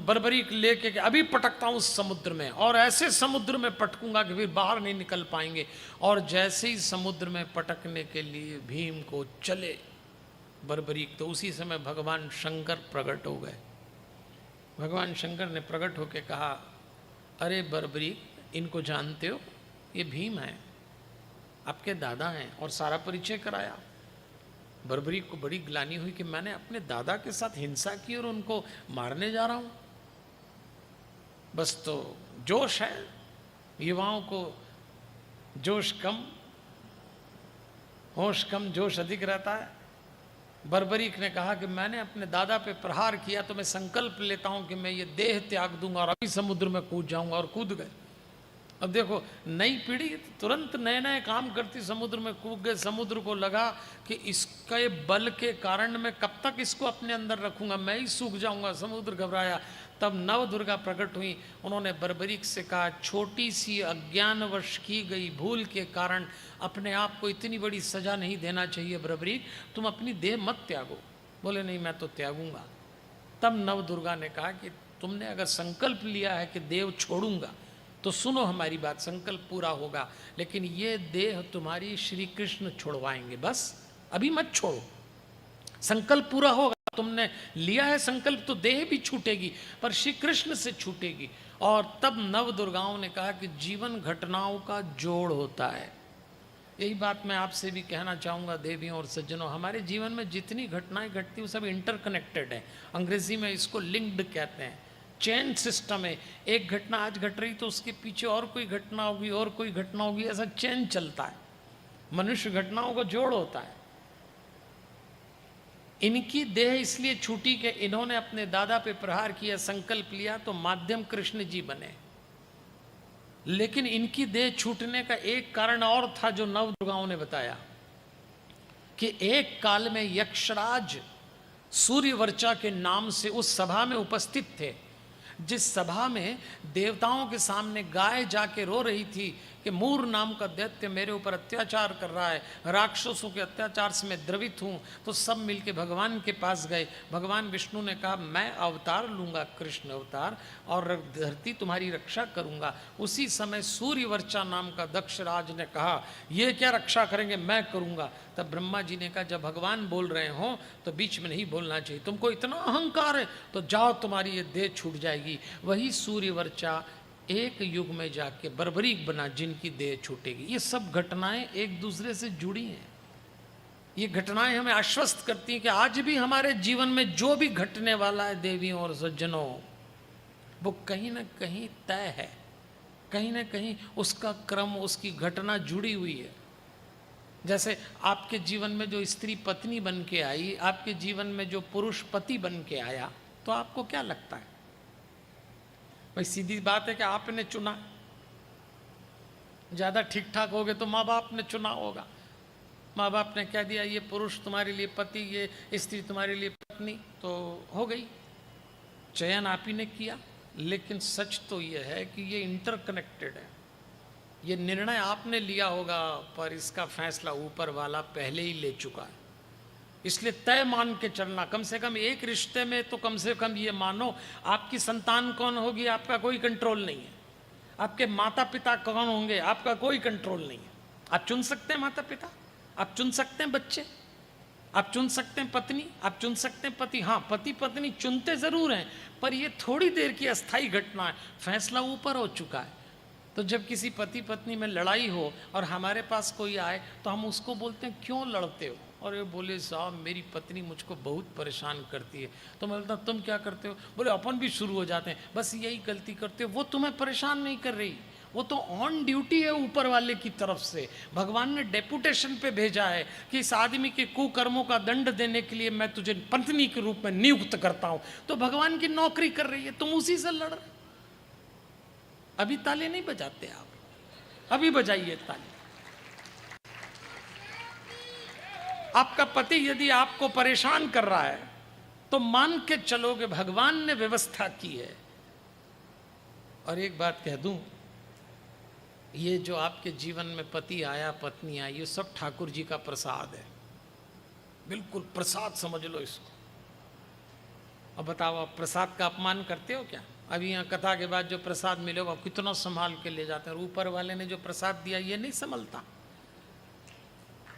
Speaker 1: बर्बरीक लेके कि अभी पटकता हूं उस समुद्र में, और ऐसे समुद्र में पटकूंगा कि फिर बाहर नहीं निकल पाएंगे। और जैसे ही समुद्र में पटकने के लिए भीम को चले बर्बरीक, तो उसी समय भगवान शंकर प्रकट हो गए। भगवान शंकर ने प्रकट होकर कहा अरे बर्बरीक इनको जानते हो? ये भीम हैं, आपके दादा हैं, और सारा परिचय कराया। बर्बरीक को बड़ी ग्लानि हुई कि मैंने अपने दादा के साथ हिंसा की और उनको मारने जा रहा हूं। बस तो जोश है, युवाओं को जोश कम, होश कम, जोश अधिक रहता है। बर्बरीक ने कहा कि मैंने अपने दादा पे प्रहार किया तो मैं संकल्प लेता हूं कि मैं ये देह त्याग दूंगा और अभी समुद्र में कूद जाऊंगा, और कूद गए। अब देखो नई पीढ़ी तुरंत नए नए काम करती, समुद्र में कूद गए। समुद्र को लगा कि इसके बल के कारण मैं कब तक इसको अपने अंदर रखूंगा, मैं ही सूख जाऊंगा। समुद्र घबराया। तब नव दुर्गा प्रकट हुई। उन्होंने बर्बरीक से कहा छोटी सी अज्ञानवश की गई भूल के कारण अपने आप को इतनी बड़ी सजा नहीं देना चाहिए बर्बरीक, तुम अपनी देह मत त्यागो। बोले नहीं मैं तो त्यागूंगा। तब नव दुर्गा ने कहा कि तुमने अगर संकल्प लिया है कि देव छोड़ूंगा तो सुनो हमारी बात, संकल्प पूरा होगा, लेकिन ये देह तुम्हारी श्री कृष्ण छुड़वाएंगे, बस अभी मत छोड़ो, संकल्प पूरा होगा। तुमने लिया है संकल्प तो देह भी छूटेगी पर श्री कृष्ण से छूटेगी। और तब नव दुर्गाओं ने कहा कि जीवन घटनाओं का जोड़ होता है। यही बात मैं आपसे भी कहना चाहूँगा देवियों और सज्जनों, हमारे जीवन में जितनी घटनाएं घटती हैं सब इंटरकनेक्टेड है। अंग्रेजी में इसको लिंक्ड कहते हैं, चेन सिस्टम है। एक घटना आज घट रही तो उसके पीछे और कोई घटना होगी, और कोई घटना होगी, ऐसा चेन चलता है। मनुष्य घटनाओं का जोड़ होता है। इनकी देह इसलिए छूटी कि इन्होंने अपने दादा पे प्रहार किया, संकल्प लिया तो माध्यम कृष्ण जी बने। लेकिन इनकी देह छूटने का एक कारण और था जो नव दुर्गाओं ने बताया कि एक काल में यक्षराज सूर्यवर्चा के नाम से उस सभा में उपस्थित थे, जिस सभा में देवताओं के सामने गाय जाके रो रही थी कि मूर नाम का दैत्य मेरे ऊपर अत्याचार कर रहा है, राक्षसों के अत्याचार से मैं द्रवित हूँ। तो सब मिलके भगवान के पास गए। भगवान विष्णु ने कहा मैं अवतार लूँगा, कृष्ण अवतार, और धरती तुम्हारी रक्षा करूँगा। उसी समय सूर्यवर्चा नाम का दक्षराज ने कहा ये क्या रक्षा करेंगे, मैं करूँगा। तब ब्रह्मा जी ने कहा जब भगवान बोल रहे हों तो बीच में नहीं बोलना चाहिए, तुमको इतना अहंकार है तो जाओ तुम्हारी ये देह छूट जाएगी। वही सूर्यवर्चा एक युग में जाके बर्बरीक बना जिनकी देह छूटेगी। ये सब घटनाएं एक दूसरे से जुड़ी हैं। ये घटनाएं हमें आश्वस्त करती हैं कि आज भी हमारे जीवन में जो भी घटने वाला है देवियों और सज्जनों, वो कहीं ना कहीं तय है, कहीं ना कहीं उसका क्रम, उसकी घटना जुड़ी हुई है। जैसे आपके जीवन में जो स्त्री पत्नी बन के आई, आपके जीवन में जो पुरुष पति बन के आया, तो आपको क्या लगता है? भाई सीधी बात है कि आपने चुना, ज़्यादा ठीक ठाक हो गए तो माँ बाप ने चुना होगा, माँ बाप ने कह दिया ये पुरुष तुम्हारे लिए पति, ये स्त्री तुम्हारे लिए पत्नी, तो हो गई, चयन आप ही ने किया। लेकिन सच तो ये है कि ये इंटरकनेक्टेड है। ये निर्णय आपने लिया होगा, पर इसका फैसला ऊपर वाला पहले ही ले चुका है। इसलिए तय मान के चलना, कम से कम एक रिश्ते में तो कम से कम ये मानो आपकी संतान कौन होगी आपका कोई कंट्रोल नहीं है, आपके माता पिता कौन होंगे आपका कोई कंट्रोल नहीं है। आप चुन सकते हैं माता पिता, आप चुन सकते हैं बच्चे, आप चुन सकते हैं पत्नी, आप चुन सकते हैं पति। हाँ, पति पत्नी चुनते जरूर हैं, पर ये थोड़ी देर की अस्थायी घटना है, फैसला ऊपर हो चुका है। तो जब किसी पति पत्नी में लड़ाई हो और हमारे पास कोई आए तो हम उसको बोलते हैं क्यों लड़ते हो, और ये बोले साहब मेरी पत्नी मुझको बहुत परेशान करती है। तो मैं बोलता तुम क्या करते हो, बोले अपन भी शुरू हो जाते हैं, बस यही गलती करते हो। वो तुम्हें परेशान नहीं कर रही, वो तो ऑन ड्यूटी है ऊपर वाले की तरफ से। भगवान ने डेपुटेशन पे भेजा है कि इस आदमी के कुकर्मों का दंड देने के लिए मैं तुझे पत्नी के रूप में नियुक्त करता हूं। तो भगवान की नौकरी कर रही है, तुम उसी से लड़ रहे। अभी ताली नहीं बजाते आप, अभी बजाइए ताली। आपका पति यदि आपको परेशान कर रहा है तो मान के चलोगे भगवान ने व्यवस्था की है। और एक बात कह दूं, ये जो आपके जीवन में पति आया पत्नी आई, ये सब ठाकुर जी का प्रसाद है, बिल्कुल प्रसाद समझ लो इसको। अब बताओ आप प्रसाद का अपमान करते हो क्या? अभी यहाँ कथा के बाद जो प्रसाद मिलेगा आप कितना संभाल के ले जाते हैं, ऊपर वाले ने जो प्रसाद दिया ये नहीं संभलता।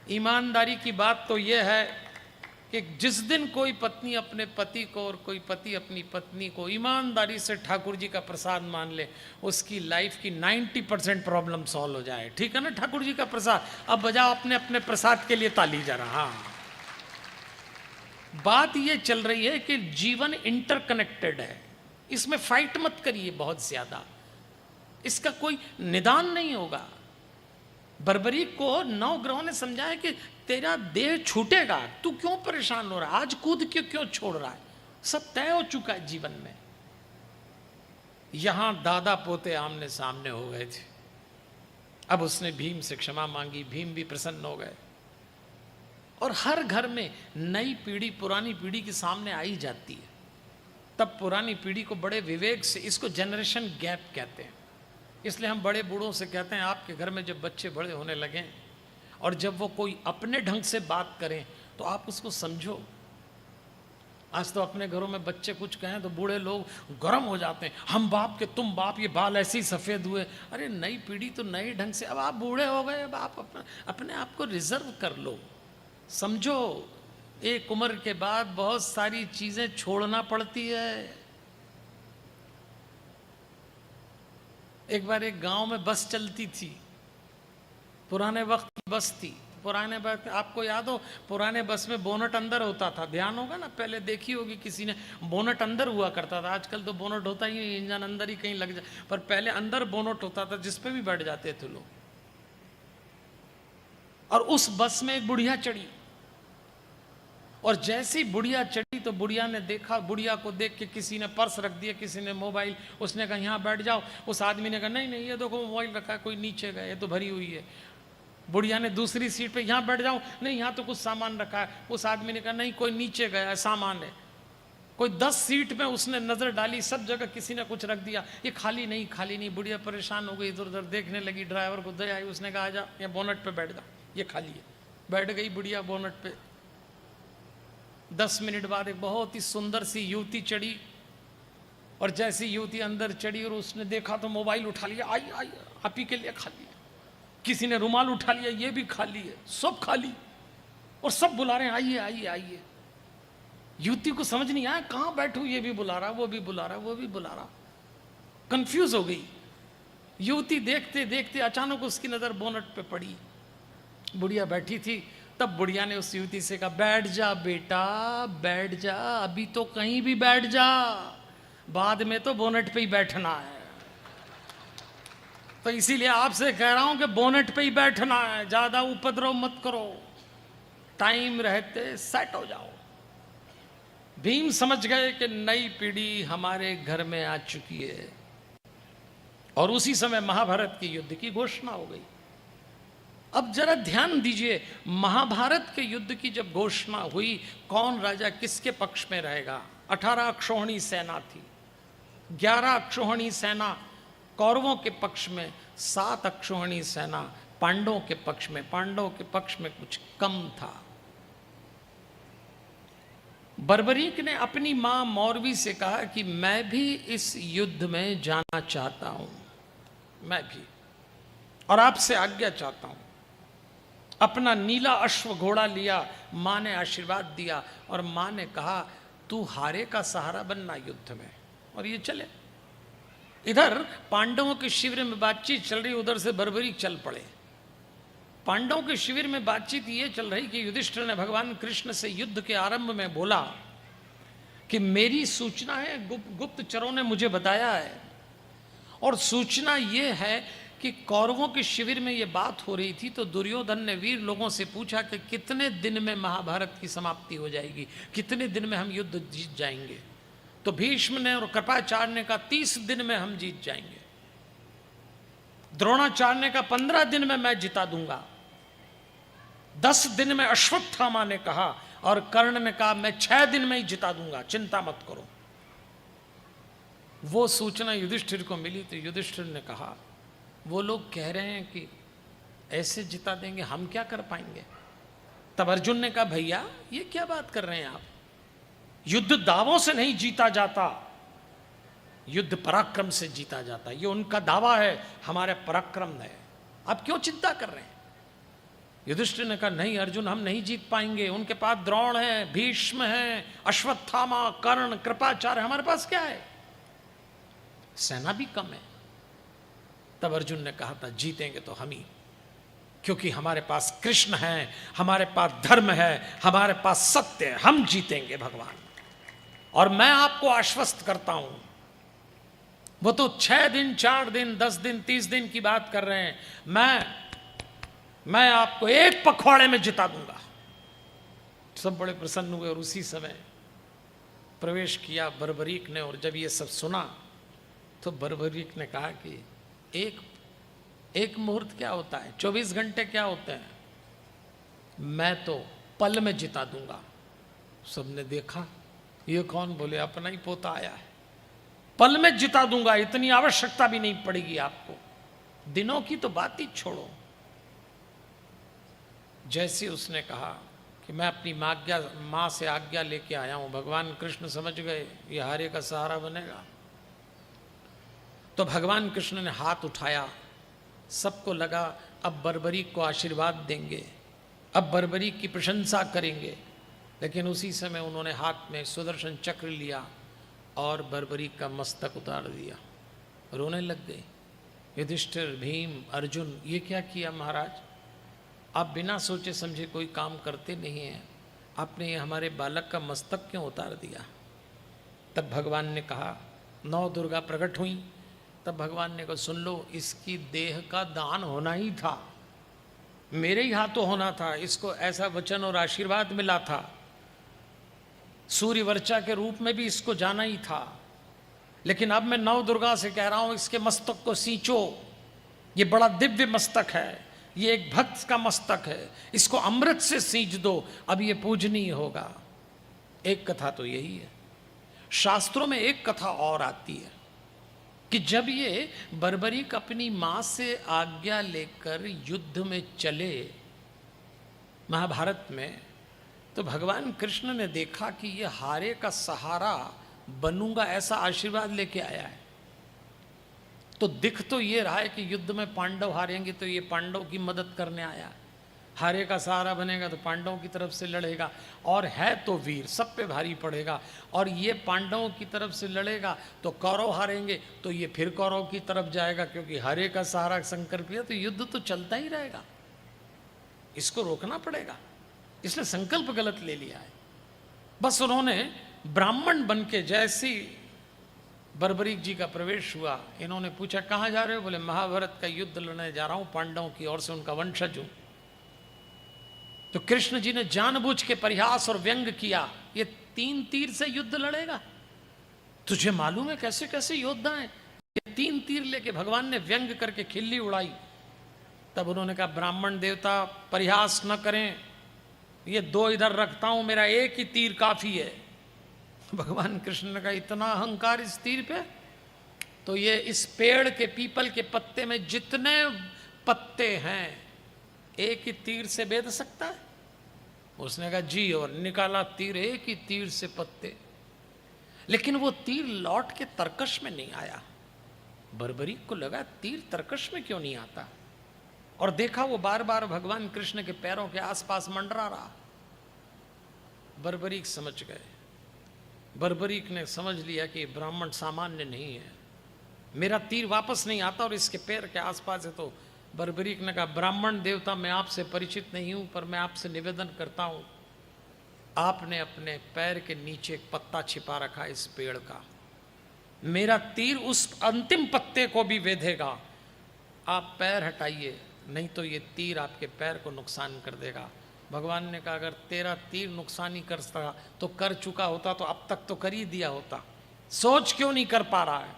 Speaker 1: ईमानदारी की बात तो ये है कि जिस दिन कोई पत्नी अपने पति को और कोई पति अपनी पत्नी को ईमानदारी से ठाकुर जी का प्रसाद मान ले, उसकी लाइफ की 90% प्रॉब्लम सॉल्व हो जाए। ठीक है ना, ठाकुर जी का प्रसाद। अब बजाओ अपने अपने प्रसाद के लिए ताली जरा। हाँ, बात ये चल रही है कि जीवन इंटरकनेक्टेड है, इसमें फाइट मत करिए बहुत ज्यादा, इसका कोई निदान नहीं होगा। बर्बरीक को 9 ग्रहों ने समझाया कि तेरा देह छूटेगा, तू क्यों परेशान हो रहा है, आज कूद के क्यों छोड़ रहा है, सब तय हो चुका है जीवन में। यहां दादा पोते आमने सामने हो गए थे, अब उसने भीम से क्षमा मांगी, भीम भी प्रसन्न हो गए। और हर घर में नई पीढ़ी पुरानी पीढ़ी के सामने आई जाती है, तब पुरानी पीढ़ी को बड़े विवेक से, इसको जनरेशन गैप कहते हैं, इसलिए हम बड़े बूढ़ों से कहते हैं आपके घर में जब बच्चे बड़े होने लगें और जब वो कोई अपने ढंग से बात करें तो आप उसको समझो। आज तो अपने घरों में बच्चे कुछ कहें तो बूढ़े लोग गर्म हो जाते हैं, हम बाप के तुम बाप, ये बाल ऐसे ही सफ़ेद हुए। अरे नई पीढ़ी तो नए ढंग से, अब आप बूढ़े हो गए, अब आप अपने आप को रिजर्व कर लो, समझो। एक उम्र के बाद बहुत सारी चीज़ें छोड़ना पड़ती है। एक बार एक गांव में बस चलती थी, पुराने वक्त की बस थी। पुराने वक्त आपको याद हो, पुराने बस में बोनट अंदर होता था, ध्यान होगा ना, पहले देखी होगी किसी ने, बोनट अंदर हुआ करता था। आजकल तो बोनट होता ही, इंजन अंदर ही कहीं लग जाए, पर पहले अंदर बोनट होता था जिस पे भी बैठ जाते थे लोग। और उस बस में एक बुढ़िया चढ़ी, और जैसी बुढ़िया चढ़ी तो बुढ़िया ने देखा, बुढ़िया को देख के किसी ने पर्स रख दिया, किसी ने मोबाइल, उसने कहा यहाँ बैठ जाओ। उस आदमी ने कहा नहीं नहीं, ये देखो मोबाइल रखा है, कोई नीचे गया, ये तो भरी हुई है। बुढ़िया ने दूसरी सीट पे यहाँ बैठ जाओ, नहीं यहाँ तो कुछ सामान रखा है। उस आदमी ने कहा नहीं, कोई नीचे गया है, सामान है। कोई 10 सीट में उसने नजर डाली, सब जगह किसी ने कुछ रख दिया, ये खाली नहीं खाली नहीं। बुढ़िया परेशान हो गई, इधर उधर देखने लगी, ड्राइवर को दया आई, उसने कहा आजा या बोनट पे बैठ जा, ये खाली है। बैठ गई बुढ़िया बोनट पे। 10 मिनट बाद एक बहुत ही सुंदर सी युवती चढ़ी, और जैसी युवती अंदर चढ़ी और उसने देखा तो मोबाइल उठा लिया, आई आई आप ही के लिए खाली है। किसी ने रुमाल उठा लिया, ये भी खाली है, सब खाली, और सब बुला रहे हैं आइए आइए आइए। युवती को समझ नहीं आया कहाँ बैठूं, ये भी बुला रहा, वो भी बुला रहा, वो भी बुला रहा, कंफ्यूज हो गई युवती। देखते देखते अचानक उसकी नजर बोनट पे पड़ी, बुढ़िया बैठी थी। तब बुढ़िया ने उस युवती से कहा बैठ जा बेटा, बैठ जा, अभी तो कहीं भी बैठ जा, बाद में तो बोनट पे ही बैठना है। तो इसीलिए आपसे कह रहा हूं कि बोनट पे ही बैठना है, ज्यादा उपद्रव मत करो, टाइम रहते सेट हो जाओ। भीम समझ गए कि नई पीढ़ी हमारे घर में आ चुकी है, और उसी समय महाभारत के युद्ध की घोषणा हो गई। अब जरा ध्यान दीजिए, महाभारत के युद्ध की जब घोषणा हुई, कौन राजा किसके पक्ष में रहेगा, 18 अक्षौहिणी सेना थी, 11 अक्षौहिणी सेना कौरवों के पक्ष में, 7 अक्षौहिणी सेना पांडवों के पक्ष में। पांडवों के पक्ष में कुछ कम था। बर्बरीक ने अपनी मां मौरवी से कहा कि मैं भी इस युद्ध में जाना चाहता हूं, मैं भी, और आपसे आज्ञा चाहता हूं। अपना नीला अश्व घोड़ा लिया, मां ने आशीर्वाद दिया और मां ने कहा तू हारे का सहारा बनना युद्ध में, और ये चले। इधर पांडवों के शिविर में बातचीत चल रही, उधर से बर्बरीक चल पड़े। पांडवों के शिविर में बातचीत ये चल रही कि युधिष्ठिर ने भगवान कृष्ण से युद्ध के आरंभ में बोला कि मेरी सूचना है, गुप्तचरों ने मुझे बताया है, और सूचना ये है कि कौरवों के शिविर में ये बात हो रही थी, तो दुर्योधन ने वीर लोगों से पूछा कि कितने दिन में महाभारत की समाप्ति हो जाएगी, कितने दिन में हम युद्ध जीत जाएंगे। तो भीष्म ने और कृपाचार्य ने कहा 30 दिन में हम जीत जाएंगे। द्रोणाचार्य ने कहा 15 दिन में मैं जिता दूंगा। 10 दिन में अश्वत्थामा ने कहा, और कर्ण ने कहा मैं 6 दिन में ही जिता दूंगा, चिंता मत करो। वो सूचना युधिष्ठिर को मिली तो युधिष्ठिर ने कहा वो लोग कह रहे हैं कि ऐसे जिता देंगे, हम क्या कर पाएंगे। तब अर्जुन ने कहा भैया ये क्या बात कर रहे हैं आप, युद्ध दावों से नहीं जीता जाता, युद्ध पराक्रम से जीता जाता। ये उनका दावा है, हमारे पराक्रम है, आप क्यों चिंता कर रहे हैं। युधिष्ठिर ने कहा नहीं अर्जुन, हम नहीं जीत पाएंगे, उनके पास द्रोण है, भीष्म है, अश्वत्थामा, कर्ण, कृपाचार्य, हमारे पास क्या है, सेना भी कम है। तब अर्जुन ने कहा था जीतेंगे तो हम ही, क्योंकि हमारे पास कृष्ण है, हमारे पास धर्म है, हमारे पास सत्य है, हम जीतेंगे भगवान। और मैं आपको आश्वस्त करता हूं, वो तो 6 दिन, 4 दिन, 10 दिन, 30 दिन की बात कर रहे हैं, मैं आपको एक पखवाड़े में जिता दूंगा। सब बड़े प्रसन्न हुए और उसी समय प्रवेश किया बर्बरीक ने। और जब ये सब सुना तो बर्बरीक ने कहा कि एक मुहूर्त क्या होता है, 24 घंटे क्या होते हैं, मैं तो पल में जिता दूंगा। सबने देखा ये कौन, बोले अपना ही पोता आया है, पल में जिता दूंगा, इतनी आवश्यकता भी नहीं पड़ेगी आपको, दिनों की तो बात ही छोड़ो। जैसे उसने कहा कि मैं अपनी माँ से आज्ञा लेके आया हूं, भगवान कृष्ण समझ गए ये हारे का सहारा बनेगा। तो भगवान कृष्ण ने हाथ उठाया, सबको लगा अब बर्बरीक को आशीर्वाद देंगे, अब बर्बरीक की प्रशंसा करेंगे। लेकिन उसी समय उन्होंने हाथ में सुदर्शन चक्र लिया और बर्बरीक का मस्तक उतार दिया। रोने लग गए। युधिष्ठिर, भीम, अर्जुन, ये क्या किया महाराज, आप बिना सोचे समझे कोई काम करते नहीं हैं, आपने ये हमारे बालक का मस्तक क्यों उतार दिया। तब भगवान ने कहा, 9 दुर्गा प्रकट हुई। तब भगवान ने कहा सुन लो, इसकी देह का दान होना ही था, मेरे ही हाथों होना था, इसको ऐसा वचन और आशीर्वाद मिला था, सूर्य वर्चा के रूप में भी इसको जाना ही था। लेकिन अब मैं 9 दुर्गा से कह रहा हूं इसके मस्तक को सींचो, ये बड़ा दिव्य मस्तक है, ये एक भक्त का मस्तक है, इसको अमृत से सींच दो, अब ये पूजनीय होगा। एक कथा तो यही है। शास्त्रों में एक कथा और आती है कि जब ये बर्बरीक अपनी मां से आज्ञा लेकर युद्ध में चले महाभारत में, तो भगवान कृष्ण ने देखा कि ये हारे का सहारा बनूंगा ऐसा आशीर्वाद लेके आया है। तो दिख तो ये रहा है कि युद्ध में पांडव हारेंगे तो ये पांडव की मदद करने आया, हारे का सहारा बनेगा तो पांडवों की तरफ से लड़ेगा, और है तो वीर, सब पे भारी पड़ेगा। और ये पांडवों की तरफ से लड़ेगा तो कौरव हारेंगे तो ये फिर कौरव की तरफ जाएगा, क्योंकि हारे का सहारा संकल्प किया तो युद्ध तो चलता ही रहेगा, इसको रोकना पड़ेगा। इसने संकल्प गलत ले लिया है। बस उन्होंने ब्राह्मण बन के जैसी बर्बरीक जी का प्रवेश हुआ, इन्होंने पूछा कहाँ जा रहे हो, बोले महाभारत का युद्ध लड़ने जा रहा हूँ, पांडवों की ओर से उनका वंशज हूं। तो कृष्ण जी ने जानबूझ के परिहास और व्यंग किया, ये 3 तीर से युद्ध लड़ेगा, तुझे मालूम है कैसे कैसे योद्धा हैं, ये 3 तीर लेके भगवान ने व्यंग करके खिल्ली उड़ाई। तब उन्होंने कहा ब्राह्मण देवता परिहास न करें, ये दो इधर रखता हूं, मेरा एक ही तीर काफी है। भगवान कृष्ण ने कहा इतना अहंकार इस तीर पे, तो ये इस पेड़ के पीपल के पत्ते में जितने पत्ते हैं एक ही तीर से बेध सकता है? उसने कहा जी, और निकाला तीर, एक ही तीर से पत्ते। लेकिन वो तीर लौट के तरकश में नहीं आया। बर्बरीक को लगा तीर तरकश में क्यों नहीं आता, और देखा वो बार बार भगवान कृष्ण के पैरों के आसपास मंडरा रहा। बर्बरीक समझ गए, बर्बरीक ने समझ लिया कि ब्राह्मण सामान्य नहीं है, मेरा तीर वापस नहीं आता और इसके पैर के आसपास है। तो बर्बरीक ने कहा ब्राह्मण देवता मैं आपसे परिचित नहीं हूं, पर मैं आपसे निवेदन करता हूं, आपने अपने पैर के नीचे एक पत्ता छिपा रखा इस पेड़ का, मेरा तीर उस अंतिम पत्ते को भी वेधेगा, आप पैर हटाइए, नहीं तो ये तीर आपके पैर को नुकसान कर देगा। भगवान ने कहा अगर तेरा तीर नुकसान ही कर सका तो कर चुका होता, तो अब तक तो कर ही दिया होता, सोच क्यों नहीं कर पा रहा है?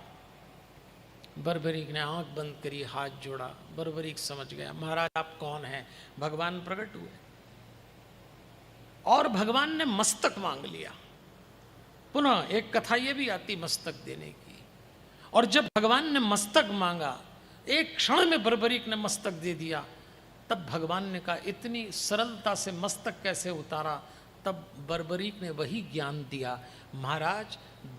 Speaker 1: बर्बरीक ने आंख बंद करी, हाथ जोड़ा। बर्बरीक समझ गया महाराज आप कौन हैं। भगवान प्रकट हुए और भगवान ने मस्तक मांग लिया। पुनः एक कथा ये भी आती मस्तक देने की, और जब भगवान ने मस्तक मांगा एक क्षण में बर्बरीक ने मस्तक दे दिया। तब भगवान ने कहा इतनी सरलता से मस्तक कैसे उतारा? तब बर्बरीक ने वही ज्ञान दिया, महाराज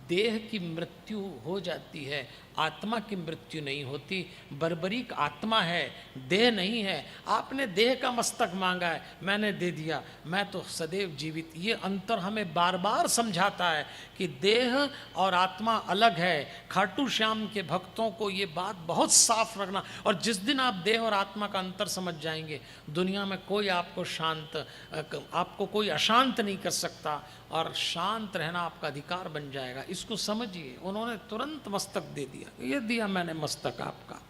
Speaker 1: देह की मृत्यु हो जाती है, आत्मा की मृत्यु नहीं होती। बर्बरीक आत्मा है, देह नहीं है। आपने देह का मस्तक मांगा है, मैंने दे दिया, मैं तो सदैव जीवित। ये अंतर हमें बार बार समझाता है कि देह और आत्मा अलग है। खाटू श्याम के भक्तों को ये बात बहुत साफ रखना, और जिस दिन आप देह और आत्मा का अंतर समझ जाएंगे, दुनिया में कोई आपको कोई अशांत नहीं कर सकता, और शांत रहना आपका अधिकार बन जाएगा। इसको समझिए। उन्होंने तुरंत मस्तक दे दिया, ये दिया मैंने मस्तक आपका,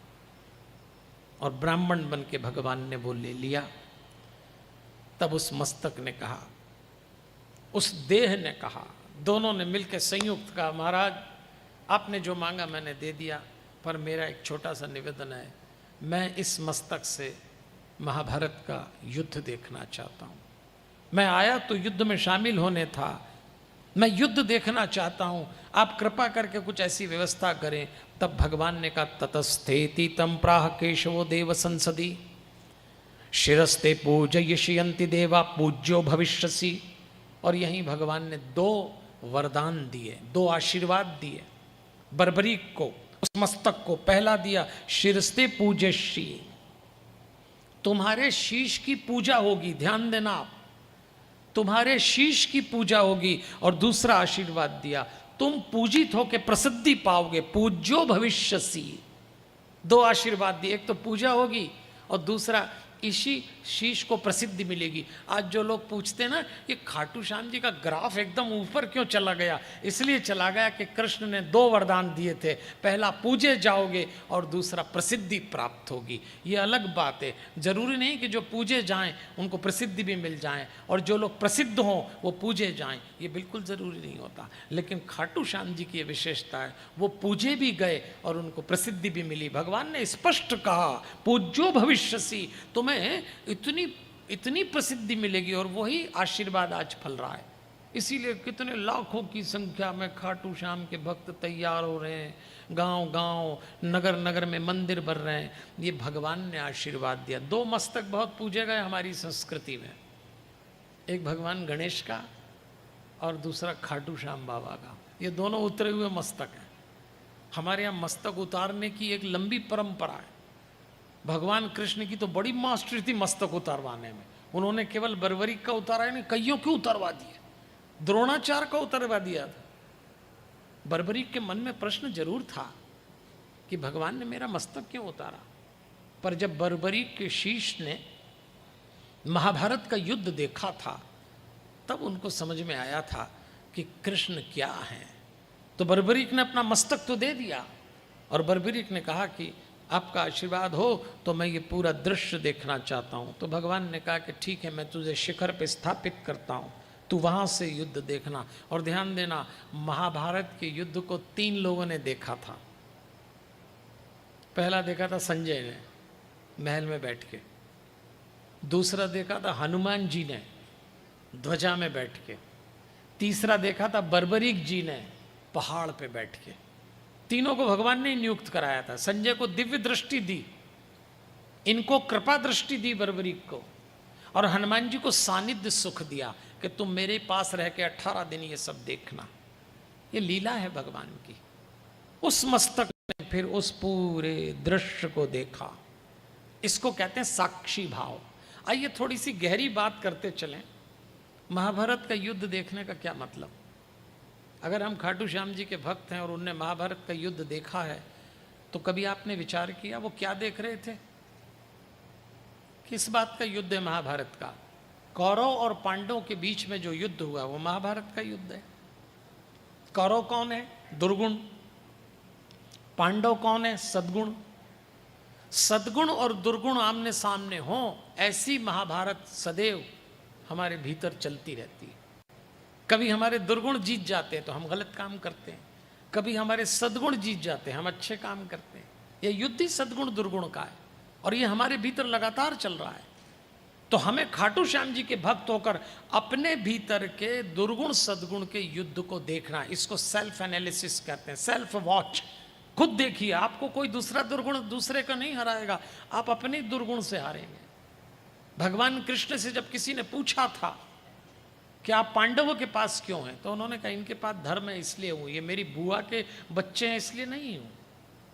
Speaker 1: और ब्राह्मण बन के भगवान ने वो ले लिया। तब उस मस्तक ने कहा, उस देह ने कहा, दोनों ने मिलकर संयुक्त कहा महाराज आपने जो मांगा मैंने दे दिया, पर मेरा एक छोटा सा निवेदन है, मैं इस मस्तक से महाभारत का युद्ध देखना चाहता हूँ। मैं आया तो युद्ध में शामिल होने था, मैं युद्ध देखना चाहता हूँ, आप कृपा करके कुछ ऐसी व्यवस्था करें। तब भगवान ने कहा ततस्थेति तम प्राह केशवो देव संसदी शिरस्ते पूजयिष्यन्ति देवा पूज्यो भविष्यसि। और यहीं भगवान ने दो वरदान दिए, दो आशीर्वाद दिए बर्बरीक को, उस मस्तक को। पहला दिया शिरस्ते पूजयिष्यि, तुम्हारे शीश की पूजा होगी, ध्यान देना आप, तुम्हारे शीश की पूजा होगी। और दूसरा आशीर्वाद दिया तुम पूजित होकर प्रसिद्धि पाओगे, पूज्यो भविष्यसि। दो आशीर्वाद दिए, एक तो पूजा होगी और दूसरा इसी शीश को प्रसिद्धि मिलेगी। आज जो लोग पूछते हैं ना कि खाटू श्याम जी का ग्राफ एकदम ऊपर क्यों चला गया, इसलिए चला गया कि कृष्ण ने दो वरदान दिए थे, पहला पूजे जाओगे और दूसरा प्रसिद्धि प्राप्त होगी। ये अलग बात है, जरूरी नहीं कि जो पूजे जाएं उनको प्रसिद्धि भी मिल जाए, और जो लोग प्रसिद्ध हों वो पूजे जाएं, ये बिल्कुल ज़रूरी नहीं होता। लेकिन खाटू श्याम जी की ये विशेषता है, वो पूजे भी गए और उनको प्रसिद्धि भी मिली। भगवान ने स्पष्ट कहा पूज्यो भविष्यसि, तुम्हें इतनी प्रसिद्धि मिलेगी, और वही आशीर्वाद आज फल रहा है। इसीलिए कितने लाखों की संख्या में खाटू श्याम के भक्त तैयार हो रहे हैं, गांव गांव नगर नगर में मंदिर बन रहे हैं। ये भगवान ने आशीर्वाद दिया। दो मस्तक बहुत पूजे गए हमारी संस्कृति में, एक भगवान गणेश का और दूसरा खाटू श्याम बाबा का। ये दोनों उतरे हुए मस्तक हैं। हमारे यहाँ मस्तक उतारने की एक लंबी परंपरा है। भगवान कृष्ण की तो बड़ी मास्टरी थी मस्तक उतारवाने में। उन्होंने केवल बर्बरीक का उतारा ही नहीं, कईयों के उतारवा दिए, द्रोणाचार्य का उतारवा दिया था। बर्बरीक के मन में प्रश्न जरूर था कि भगवान ने मेरा मस्तक क्यों उतारा, पर जब बर्बरीक के शीश ने महाभारत का युद्ध देखा था तब उनको समझ में आया था कि कृष्ण क्या है। तो बर्बरीक ने अपना मस्तक तो दे दिया, और बर्बरीक ने कहा कि आपका आशीर्वाद हो तो मैं ये पूरा दृश्य देखना चाहता हूँ। तो भगवान ने कहा कि ठीक है, मैं तुझे शिखर पे स्थापित करता हूँ, तू वहाँ से युद्ध देखना। और ध्यान देना, महाभारत के युद्ध को 3 लोगों ने देखा था। पहला देखा था संजय ने, महल में बैठ के। दूसरा देखा था हनुमान जी ने ध्वजा में बैठ के। तीसरा देखा था बर्बरीक जी ने पहाड़ पे बैठ के। तीनों को भगवान ने नियुक्त कराया था। संजय को दिव्य दृष्टि दी, इनको कृपा दृष्टि दी बर्बरीक को, और हनुमान जी को सानिध्य सुख दिया कि तुम मेरे पास रह के 18 दिन ये सब देखना। ये लीला है भगवान की। उस मस्तक ने फिर उस पूरे दृश्य को देखा। इसको कहते हैं साक्षी भाव। आइए थोड़ी सी गहरी बात करते चलें। महाभारत का युद्ध देखने का क्या मतलब? अगर हम खाटू श्याम जी के भक्त हैं और उनने महाभारत का युद्ध देखा है, तो कभी आपने विचार किया वो क्या देख रहे थे? किस बात का युद्ध है महाभारत का? कौरव और पांडवों के बीच में जो युद्ध हुआ वो महाभारत का युद्ध है। कौरव कौन है? दुर्गुण। पांडव कौन है? सद्गुण। सद्गुण और दुर्गुण आमने सामने हों, ऐसी महाभारत सदैव हमारे भीतर चलती रहती है। कभी हमारे दुर्गुण जीत जाते हैं तो हम गलत काम करते हैं, कभी हमारे सद्गुण जीत जाते हैं, हम अच्छे काम करते हैं। यह युद्ध ही सद्गुण दुर्गुण का है और ये हमारे भीतर लगातार चल रहा है। तो हमें खाटू श्याम जी के भक्त होकर अपने भीतर के दुर्गुण सद्गुण के युद्ध को देखना, इसको सेल्फ एनालिसिस कहते हैं, सेल्फ वॉच। खुद देखिए, आपको कोई दूसरा दुर्गुण दूसरे का नहीं हराएगा, आप अपने दुर्गुण से हारेंगे। भगवान कृष्ण से जब किसी ने पूछा था कि आप पांडवों के पास क्यों हैं, तो उन्होंने कहा इनके पास धर्म है इसलिए हूं, ये मेरी बुआ के बच्चे हैं इसलिए नहीं हूं।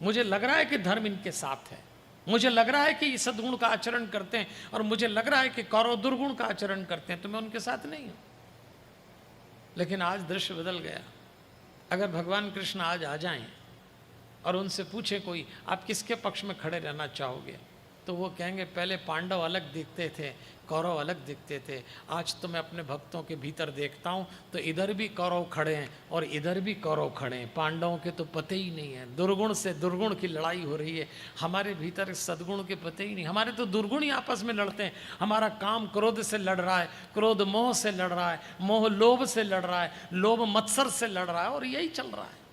Speaker 1: मुझे लग रहा है कि धर्म इनके साथ है, मुझे लग रहा है कि ये सद्गुण का आचरण करते हैं, और मुझे लग रहा है कि कौरव दुर्गुण का आचरण करते हैं, तो मैं उनके साथ नहीं हूं। लेकिन आज दृश्य बदल गया। अगर भगवान कृष्ण आज आ जाएं और उनसे पूछे कोई आप किसके पक्ष में खड़े रहना चाहोगे, तो वो कहेंगे पहले पांडव अलग दिखते थे, कौरव अलग दिखते थे, आज तो मैं अपने भक्तों के भीतर देखता हूँ तो इधर भी कौरव खड़े हैं और इधर भी कौरव खड़े हैं, पांडवों के तो पते ही नहीं है। दुर्गुण से दुर्गुण की लड़ाई हो रही है, हमारे भीतर सद्गुण के पते ही नहीं। हमारे तो दुर्गुण ही आपस में लड़ते हैं। हमारा काम क्रोध से लड़ रहा है, क्रोध मोह से लड़ रहा है, मोह लोभ से लड़ रहा है, लोभ मत्सर से लड़ रहा है, और यही चल रहा है।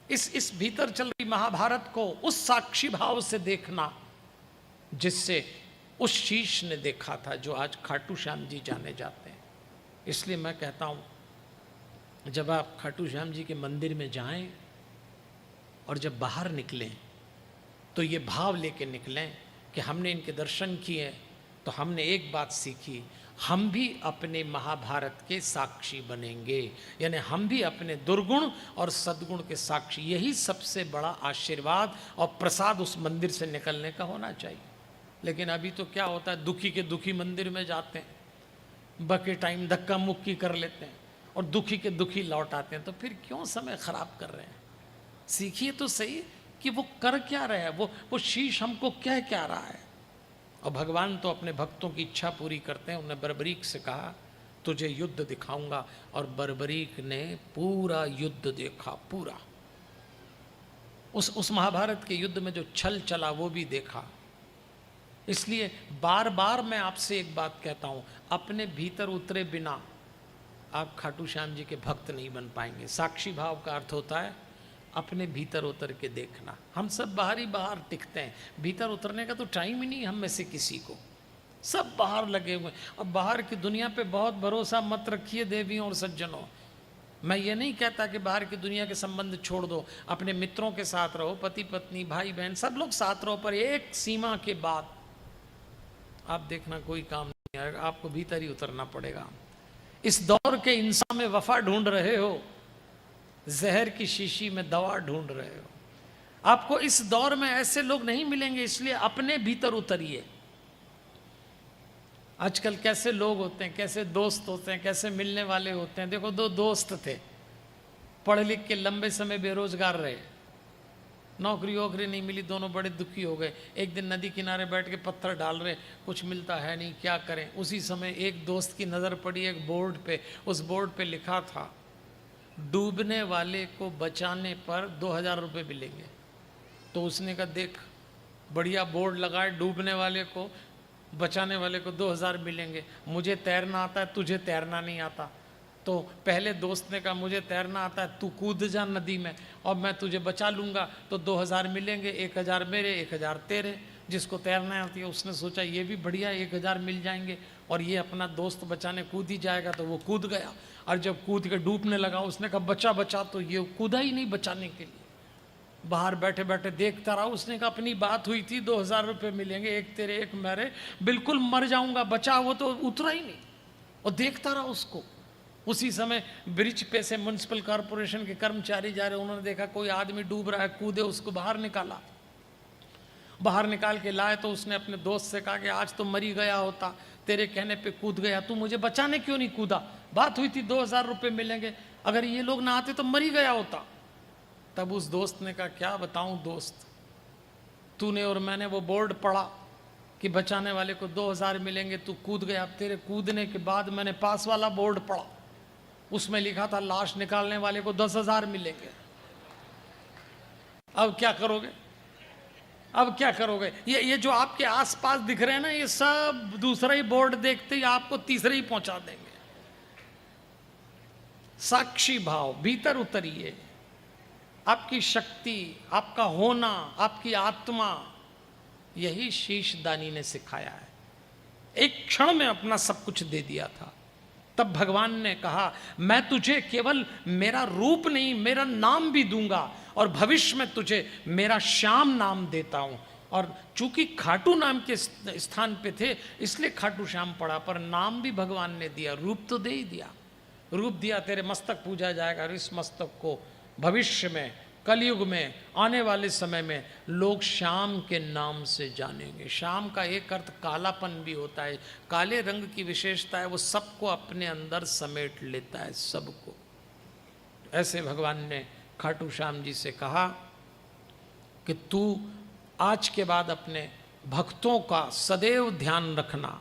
Speaker 1: इस भीतर चल रही महाभारत को उस साक्षी भाव से देखना जिससे उस शीश ने देखा था जो आज खाटू श्याम जी जाने जाते हैं। इसलिए मैं कहता हूँ जब आप खाटू श्याम जी के मंदिर में जाएं और जब बाहर निकलें तो ये भाव लेके निकलें कि हमने इनके दर्शन किए तो हमने एक बात सीखी, हम भी अपने महाभारत के साक्षी बनेंगे, यानी हम भी अपने दुर्गुण और सद्गुण के साक्षी। यही सबसे बड़ा आशीर्वाद और प्रसाद उस मंदिर से निकलने का होना चाहिए। लेकिन अभी तो क्या होता है, दुखी के दुखी मंदिर में जाते हैं, बके टाइम धक्का मुक्की कर लेते हैं और दुखी के दुखी लौट आते हैं। तो फिर क्यों समय खराब कर रहे हैं? सीखिए तो सही कि वो कर क्या रहा है, वो शीश हमको कह क्या रहा है। और भगवान तो अपने भक्तों की इच्छा पूरी करते हैं। उन्होंने बर्बरीक से कहा तुझे युद्ध दिखाऊंगा, और बर्बरीक ने पूरा युद्ध देखा, पूरा उस महाभारत के युद्ध में जो छल चला वो भी देखा। इसलिए बार बार मैं आपसे एक बात कहता हूं, अपने भीतर उतरे बिना आप खाटू श्याम जी के भक्त नहीं बन पाएंगे। साक्षी भाव का अर्थ होता है अपने भीतर उतर के देखना। हम सब बाहर ही बाहर टिकते हैं, भीतर उतरने का तो टाइम ही नहीं हम में से किसी को। सब बाहर लगे हुए, और बाहर की दुनिया पे बहुत भरोसा मत रखिए देवियों और सज्जनों। मैं ये नहीं कहता कि बाहर की दुनिया के संबंध छोड़ दो, अपने मित्रों के साथ रहो, पति पत्नी भाई बहन सब लोग साथ रहो, पर एक सीमा के बाद आप देखना कोई काम नहीं आएगा, आपको भीतर ही उतरना पड़ेगा। इस दौर के इंसान में वफा ढूंढ रहे हो, जहर की शीशी में दवा ढूंढ रहे हो। आपको इस दौर में ऐसे लोग नहीं मिलेंगे, इसलिए अपने भीतर उतरिए। आजकल कैसे लोग होते हैं, कैसे दोस्त होते हैं, कैसे मिलने वाले होते हैं। देखो, दो दोस्त थे, पढ़ लिख के लंबे समय बेरोजगार रहे, नौकरी वोकरी नहीं मिली, दोनों बड़े दुखी हो गए। एक दिन नदी किनारे बैठ के पत्थर डाल रहे, कुछ मिलता है नहीं, क्या करें। उसी समय एक दोस्त की नज़र पड़ी एक बोर्ड पे, उस बोर्ड पे लिखा था डूबने वाले को बचाने पर 2000 रुपये मिलेंगे। तो उसने कहा देख, बढ़िया बोर्ड लगाए, डूबने वाले को बचाने वाले को 2000 मिलेंगे। मुझे तैरना आता है, तुझे तैरना नहीं आता। तो पहले दोस्त ने कहा मुझे तैरना आता है, तू कूद जा नदी में और मैं तुझे बचा लूँगा, तो 2000 मिलेंगे, 1000 मेरे 1000 तेरे। जिसको तैरना आती है उसने सोचा ये भी बढ़िया 1000 मिल जाएंगे और ये अपना दोस्त बचाने कूद ही जाएगा, तो वो कूद गया। और जब कूद के डूबने लगा उसने कहा बचा बचा, तो ये कूदा ही नहीं बचाने के लिए, बाहर बैठे बैठे देखता रहा। उसने कहा अपनी बात हुई थी 2000 रुपये मिलेंगे, एक तेरे एक मेरे, बिल्कुल मर जाऊंगा, बचा। वो तो उतरा ही नहीं और देखता रहा उसको। उसी समय ब्रिज पे से म्युनिसिपल कॉरपोरेशन के कर्मचारी जा रहे, उन्होंने देखा कोई आदमी डूब रहा है, कूदे, उसको बाहर निकाला। बाहर निकाल के लाए तो उसने अपने दोस्त से कहा कि आज तो मरी गया होता, तेरे कहने पे कूद गया, तू मुझे बचाने क्यों नहीं कूदा? बात हुई थी 2000 रुपये मिलेंगे, अगर ये लोग ना आते तो मरी गया होता। तब उस दोस्त ने कहा क्या बताऊं दोस्त, तूने और मैंने वो बोर्ड पढ़ा कि बचाने वाले को 2000 मिलेंगे, तू कूद गया। अब तेरे कूदने के बाद मैंने पास वाला बोर्ड पढ़ा, उसमें लिखा था लाश निकालने वाले को 10,000 मिलेंगे। अब क्या करोगे? अब क्या करोगे? ये जो आपके आसपास दिख रहे हैं ना, ये सब दूसरा ही बोर्ड देखते ही आपको तीसरे ही पहुंचा देंगे। साक्षी भाव, भीतर उतरिए। आपकी शक्ति, आपका होना, आपकी आत्मा, यही शीशदानी ने सिखाया है। एक क्षण में अपना सब कुछ दे दिया था। तब भगवान ने कहा मैं तुझे केवल मेरा रूप नहीं, मेरा नाम भी दूंगा, और भविष्य में तुझे मेरा श्याम नाम देता हूं। और चूंकि खाटू नाम के स्थान पे थे इसलिए खाटू श्याम पड़ा, पर नाम भी भगवान ने दिया, रूप तो दे ही दिया। रूप दिया, तेरे मस्तक पूजा जाएगा, और इस मस्तक को भविष्य में, कलयुग में, आने वाले समय में लोग श्याम के नाम से जानेंगे। श्याम का एक अर्थ कालापन भी होता है, काले रंग की विशेषता है, वो सबको अपने अंदर समेट लेता है, सबको। ऐसे भगवान ने खाटू श्याम जी से कहा कि तू आज के बाद अपने भक्तों का सदैव ध्यान रखना।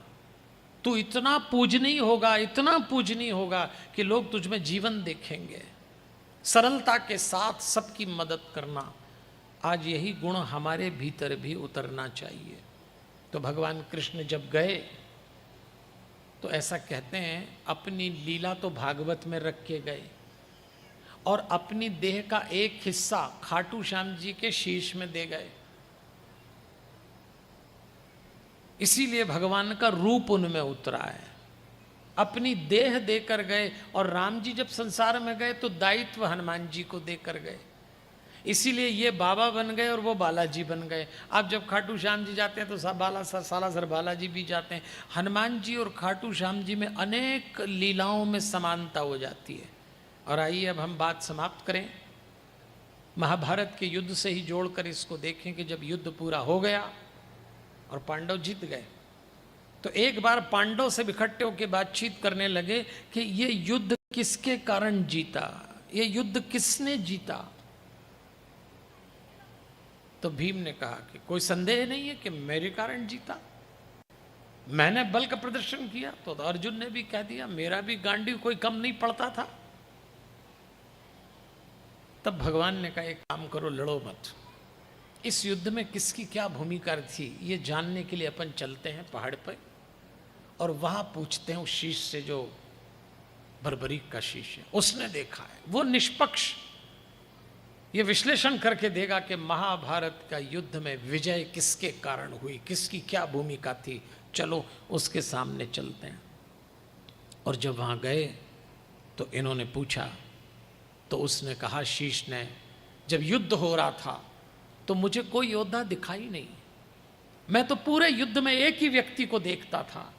Speaker 1: तू इतना पूजनीय होगा, इतना पूजनीय होगा कि लोग तुझ में जीवन देखेंगे। सरलता के साथ सबकी मदद करना, आज यही गुण हमारे भीतर भी उतरना चाहिए। तो भगवान कृष्ण जब गए तो ऐसा कहते हैं अपनी लीला तो भागवत में रख के गए, और अपनी देह का एक हिस्सा खाटू श्याम जी के शीश में दे गए। इसीलिए भगवान का रूप उनमें उतरा है। अपनी देह देकर गए, और राम जी जब संसार में गए तो दायित्व हनुमान जी को देकर गए। इसीलिए ये बाबा बन गए और वो बालाजी बन गए। आप जब खाटू श्याम जी जाते हैं तो सालासर बालाजी भी जाते हैं। हनुमान जी और खाटू श्याम जी में अनेक लीलाओं में समानता हो जाती है। और आइए अब हम बात समाप्त करें, महाभारत के युद्ध से ही जोड़कर इसको देखें कि जब युद्ध पूरा हो गया और पांडव जीत गए, तो एक बार पांडव से इकट्ठे होकर बातचीत करने लगे कि ये युद्ध किसके कारण जीता, ये युद्ध किसने जीता। तो भीम ने कहा कि कोई संदेह नहीं है कि मेरे कारण जीता, मैंने बल का प्रदर्शन किया। तो अर्जुन ने भी कह दिया मेरा भी गांडीव कोई कम नहीं पड़ता था। तब भगवान ने कहा एक काम करो, लड़ो मत। इस युद्ध में किसकी क्या भूमिका थी ये जानने के लिए अपन चलते हैं पहाड़ पर, और वहां पूछते हैं उस शीश से जो बर्बरीक का शीश है, उसने देखा है, वो निष्पक्ष ये विश्लेषण करके देगा कि महाभारत का युद्ध में विजय किसके कारण हुई, किसकी क्या भूमिका थी। चलो उसके सामने चलते हैं। और जब वहां गए तो इन्होंने पूछा, तो उसने कहा, शीश ने, जब युद्ध हो रहा था तो मुझे कोई योद्धा दिखाई नहीं, मैं तो पूरे युद्ध में एक ही व्यक्ति को देखता था,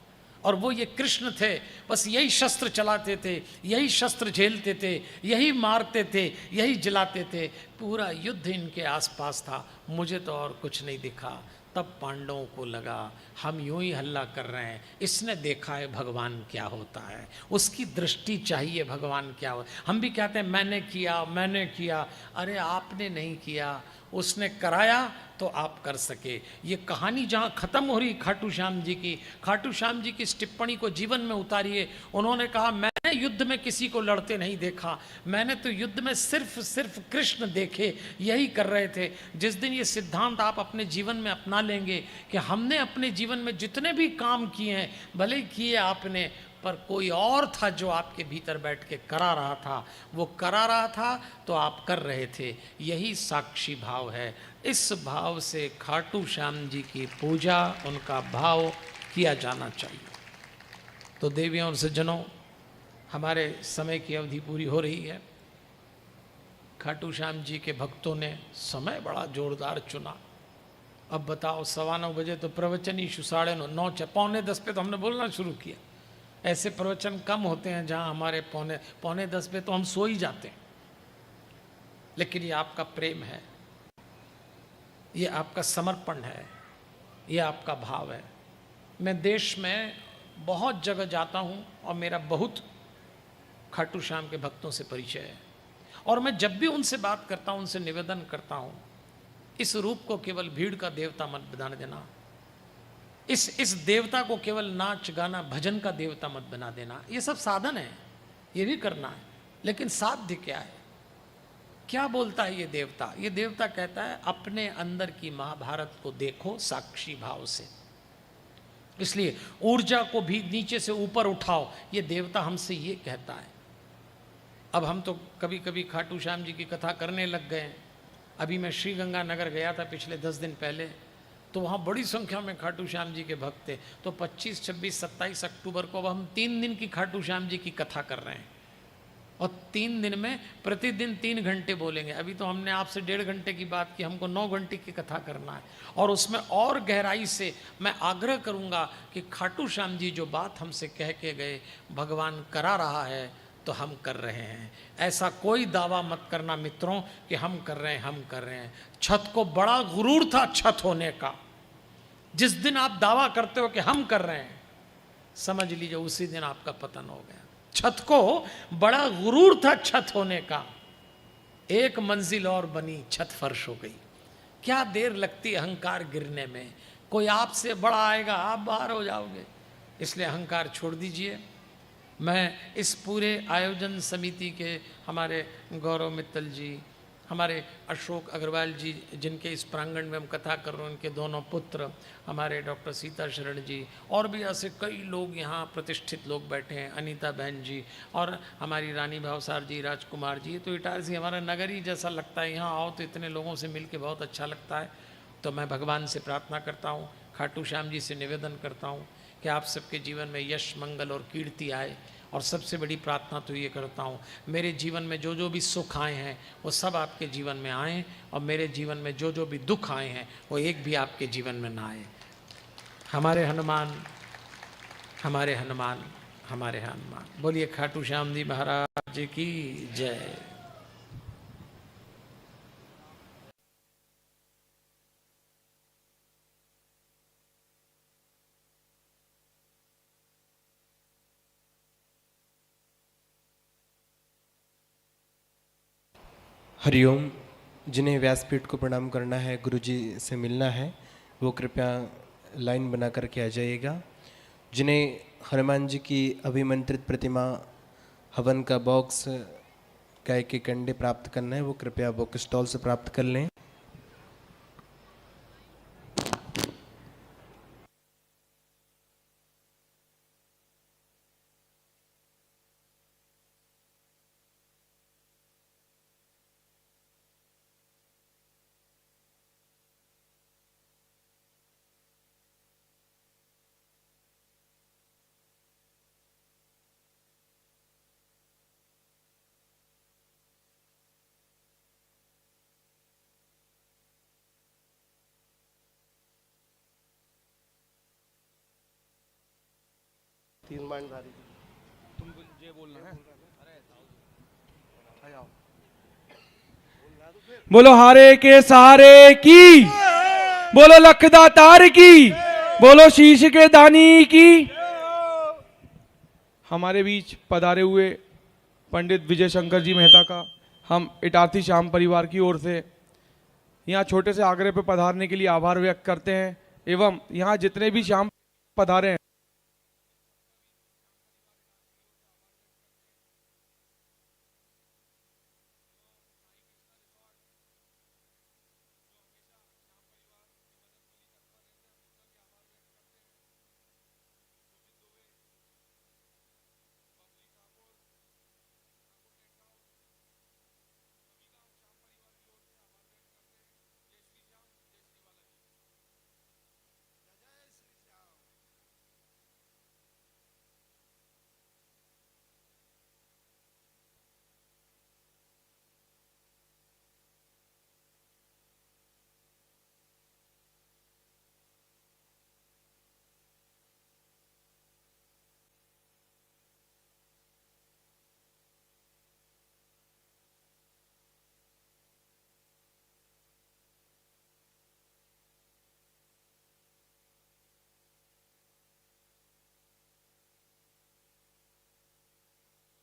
Speaker 1: और वो ये कृष्ण थे। बस यही शस्त्र चलाते थे, यही शस्त्र झेलते थे, यही मारते थे, यही जलाते थे, पूरा युद्ध इनके आसपास था, मुझे तो और कुछ नहीं दिखा। तब पांडवों को लगा हम यूं ही हल्ला कर रहे हैं, इसने देखा है भगवान क्या होता है, उसकी दृष्टि चाहिए भगवान क्या हो। हम भी कहते हैं मैंने किया, मैंने किया। अरे आपने नहीं किया, उसने कराया तो आप कर सके। ये कहानी जहाँ ख़त्म हो रही खाटू श्याम जी की, खाटू श्याम जी की इस टिप्पणी को जीवन में उतारिए। उन्होंने कहा मैंने युद्ध में किसी को लड़ते नहीं देखा, मैंने तो युद्ध में सिर्फ कृष्ण देखे, यही कर रहे थे। जिस दिन ये सिद्धांत आप अपने जीवन में अपना लेंगे कि हमने अपने जीवन में जितने भी काम किए हैं, भले ही किए आपने, पर कोई और था जो आपके भीतर बैठ के करा रहा था, वो करा रहा था तो आप कर रहे थे। यही साक्षी भाव है। इस भाव से खाटू श्याम जी की पूजा, उनका भाव किया जाना चाहिए। तो देवियों और सज्जनों, हमारे समय की अवधि पूरी हो रही है। खाटू श्याम जी के भक्तों ने समय बड़ा जोरदार चुना। अब बताओ, 9:15 बजे तो प्रवचन ही 9:30 पौने 10 पे तो हमने बोलना शुरू किया। ऐसे प्रवचन कम होते हैं जहां हमारे पौने 10 पे तो हम सो ही जाते हैं। लेकिन ये आपका प्रेम है, ये आपका समर्पण है, ये आपका भाव है। मैं देश में बहुत जगह जाता हूं और मेरा बहुत खाटू श्याम के भक्तों से परिचय है, और मैं जब भी उनसे बात करता हूं, उनसे निवेदन करता हूं, इस रूप को केवल भीड़ का देवता मत बना देना, इस देवता को केवल नाच गाना भजन का देवता मत बना देना। ये सब साधन है, ये भी करना है, लेकिन साध्य क्या है? क्या बोलता है ये देवता? ये देवता कहता है अपने अंदर की महाभारत को देखो साक्षी भाव से। इसलिए ऊर्जा को भी नीचे से ऊपर उठाओ, ये देवता हमसे ये कहता है। अब हम तो कभी कभी खाटू श्याम जी की कथा करने लग गए। अभी मैं श्री गंगानगर गया था पिछले 10 दिन पहले, तो वहाँ बड़ी संख्या में खाटू श्याम जी के भक्त थे। तो 25, 26, 27 अक्टूबर को अब हम 3 दिन की खाटू श्याम जी की कथा कर रहे हैं, और 3 दिन में प्रतिदिन 3 घंटे बोलेंगे। अभी तो हमने आपसे 1.5 घंटे की बात की, हमको 9 घंटे की कथा करना है। और उसमें और गहराई से मैं आग्रह करूँगा कि खाटू श्याम जी जो बात हमसे कह के गए, भगवान करा रहा है तो हम कर रहे हैं। ऐसा कोई दावा मत करना मित्रों कि हम कर रहे हैं, हम कर रहे हैं। छत को बड़ा गुरूर था छत होने का। जिस दिन आप दावा करते हो कि हम कर रहे हैं, समझ लीजिए उसी दिन आपका पतन हो गया। छत को बड़ा गुरूर था छत होने का, एक मंजिल और बनी, छत फर्श हो गई। क्या देर लगती अहंकार गिरने में? कोई आपसे बड़ा आएगा, आप बाहर हो जाओगे। इसलिए अहंकार छोड़ दीजिए। मैं इस पूरे आयोजन समिति के हमारे गौरव मित्तल जी, हमारे अशोक अग्रवाल जी, जिनके इस प्रांगण में हम कथा कर रहे हैं, उनके दोनों पुत्र, हमारे डॉक्टर सीता शरण जी, और भी ऐसे कई लोग यहाँ प्रतिष्ठित लोग बैठे हैं, अनीता बहन जी, और हमारी रानी भावसार जी, राजकुमार जी। तो इटारसी हमारा नगर ही जैसा लगता है। यहाँ आओ तो इतने लोगों से मिल के बहुत अच्छा लगता है। तो मैं भगवान से प्रार्थना करता हूँ, खाटू श्याम जी से निवेदन करता हूँ कि आप सबके जीवन में यश, मंगल और कीर्ति आए। और सबसे बड़ी प्रार्थना तो ये करता हूँ, मेरे जीवन में जो जो भी सुख आए हैं वो सब आपके जीवन में आएँ, और मेरे जीवन में जो जो भी दुख आए हैं वो एक भी आपके जीवन में ना आए। हमारे हनुमान, हमारे हनुमान, हमारे हनुमान। बोलिए खाटू श्याम जी महाराज की जय।
Speaker 2: हरिओम। जिन्हें व्यासपीठ को प्रणाम करना है, गुरुजी से मिलना है, वो कृपया लाइन बना करके आ जाइएगा। जिन्हें हनुमान जी की अभिमंत्रित प्रतिमा हवन का बॉक्स, गाय के कंडे प्राप्त करना है, वो कृपया बुक स्टॉल से प्राप्त कर लें।
Speaker 3: तीन मांडधारी
Speaker 4: तुम ये बोलना है। बोलो हारे के सहारे की, बोलो लखदातार की, बोलो शीश के दानी की। हमारे बीच पधारे हुए पंडित विजय शंकर जी मेहता का हम इटारसी श्याम परिवार की ओर से यहाँ छोटे से आगरे पे पधारने के लिए आभार व्यक्त करते हैं। एवं यहाँ जितने भी श्याम पधारे हैं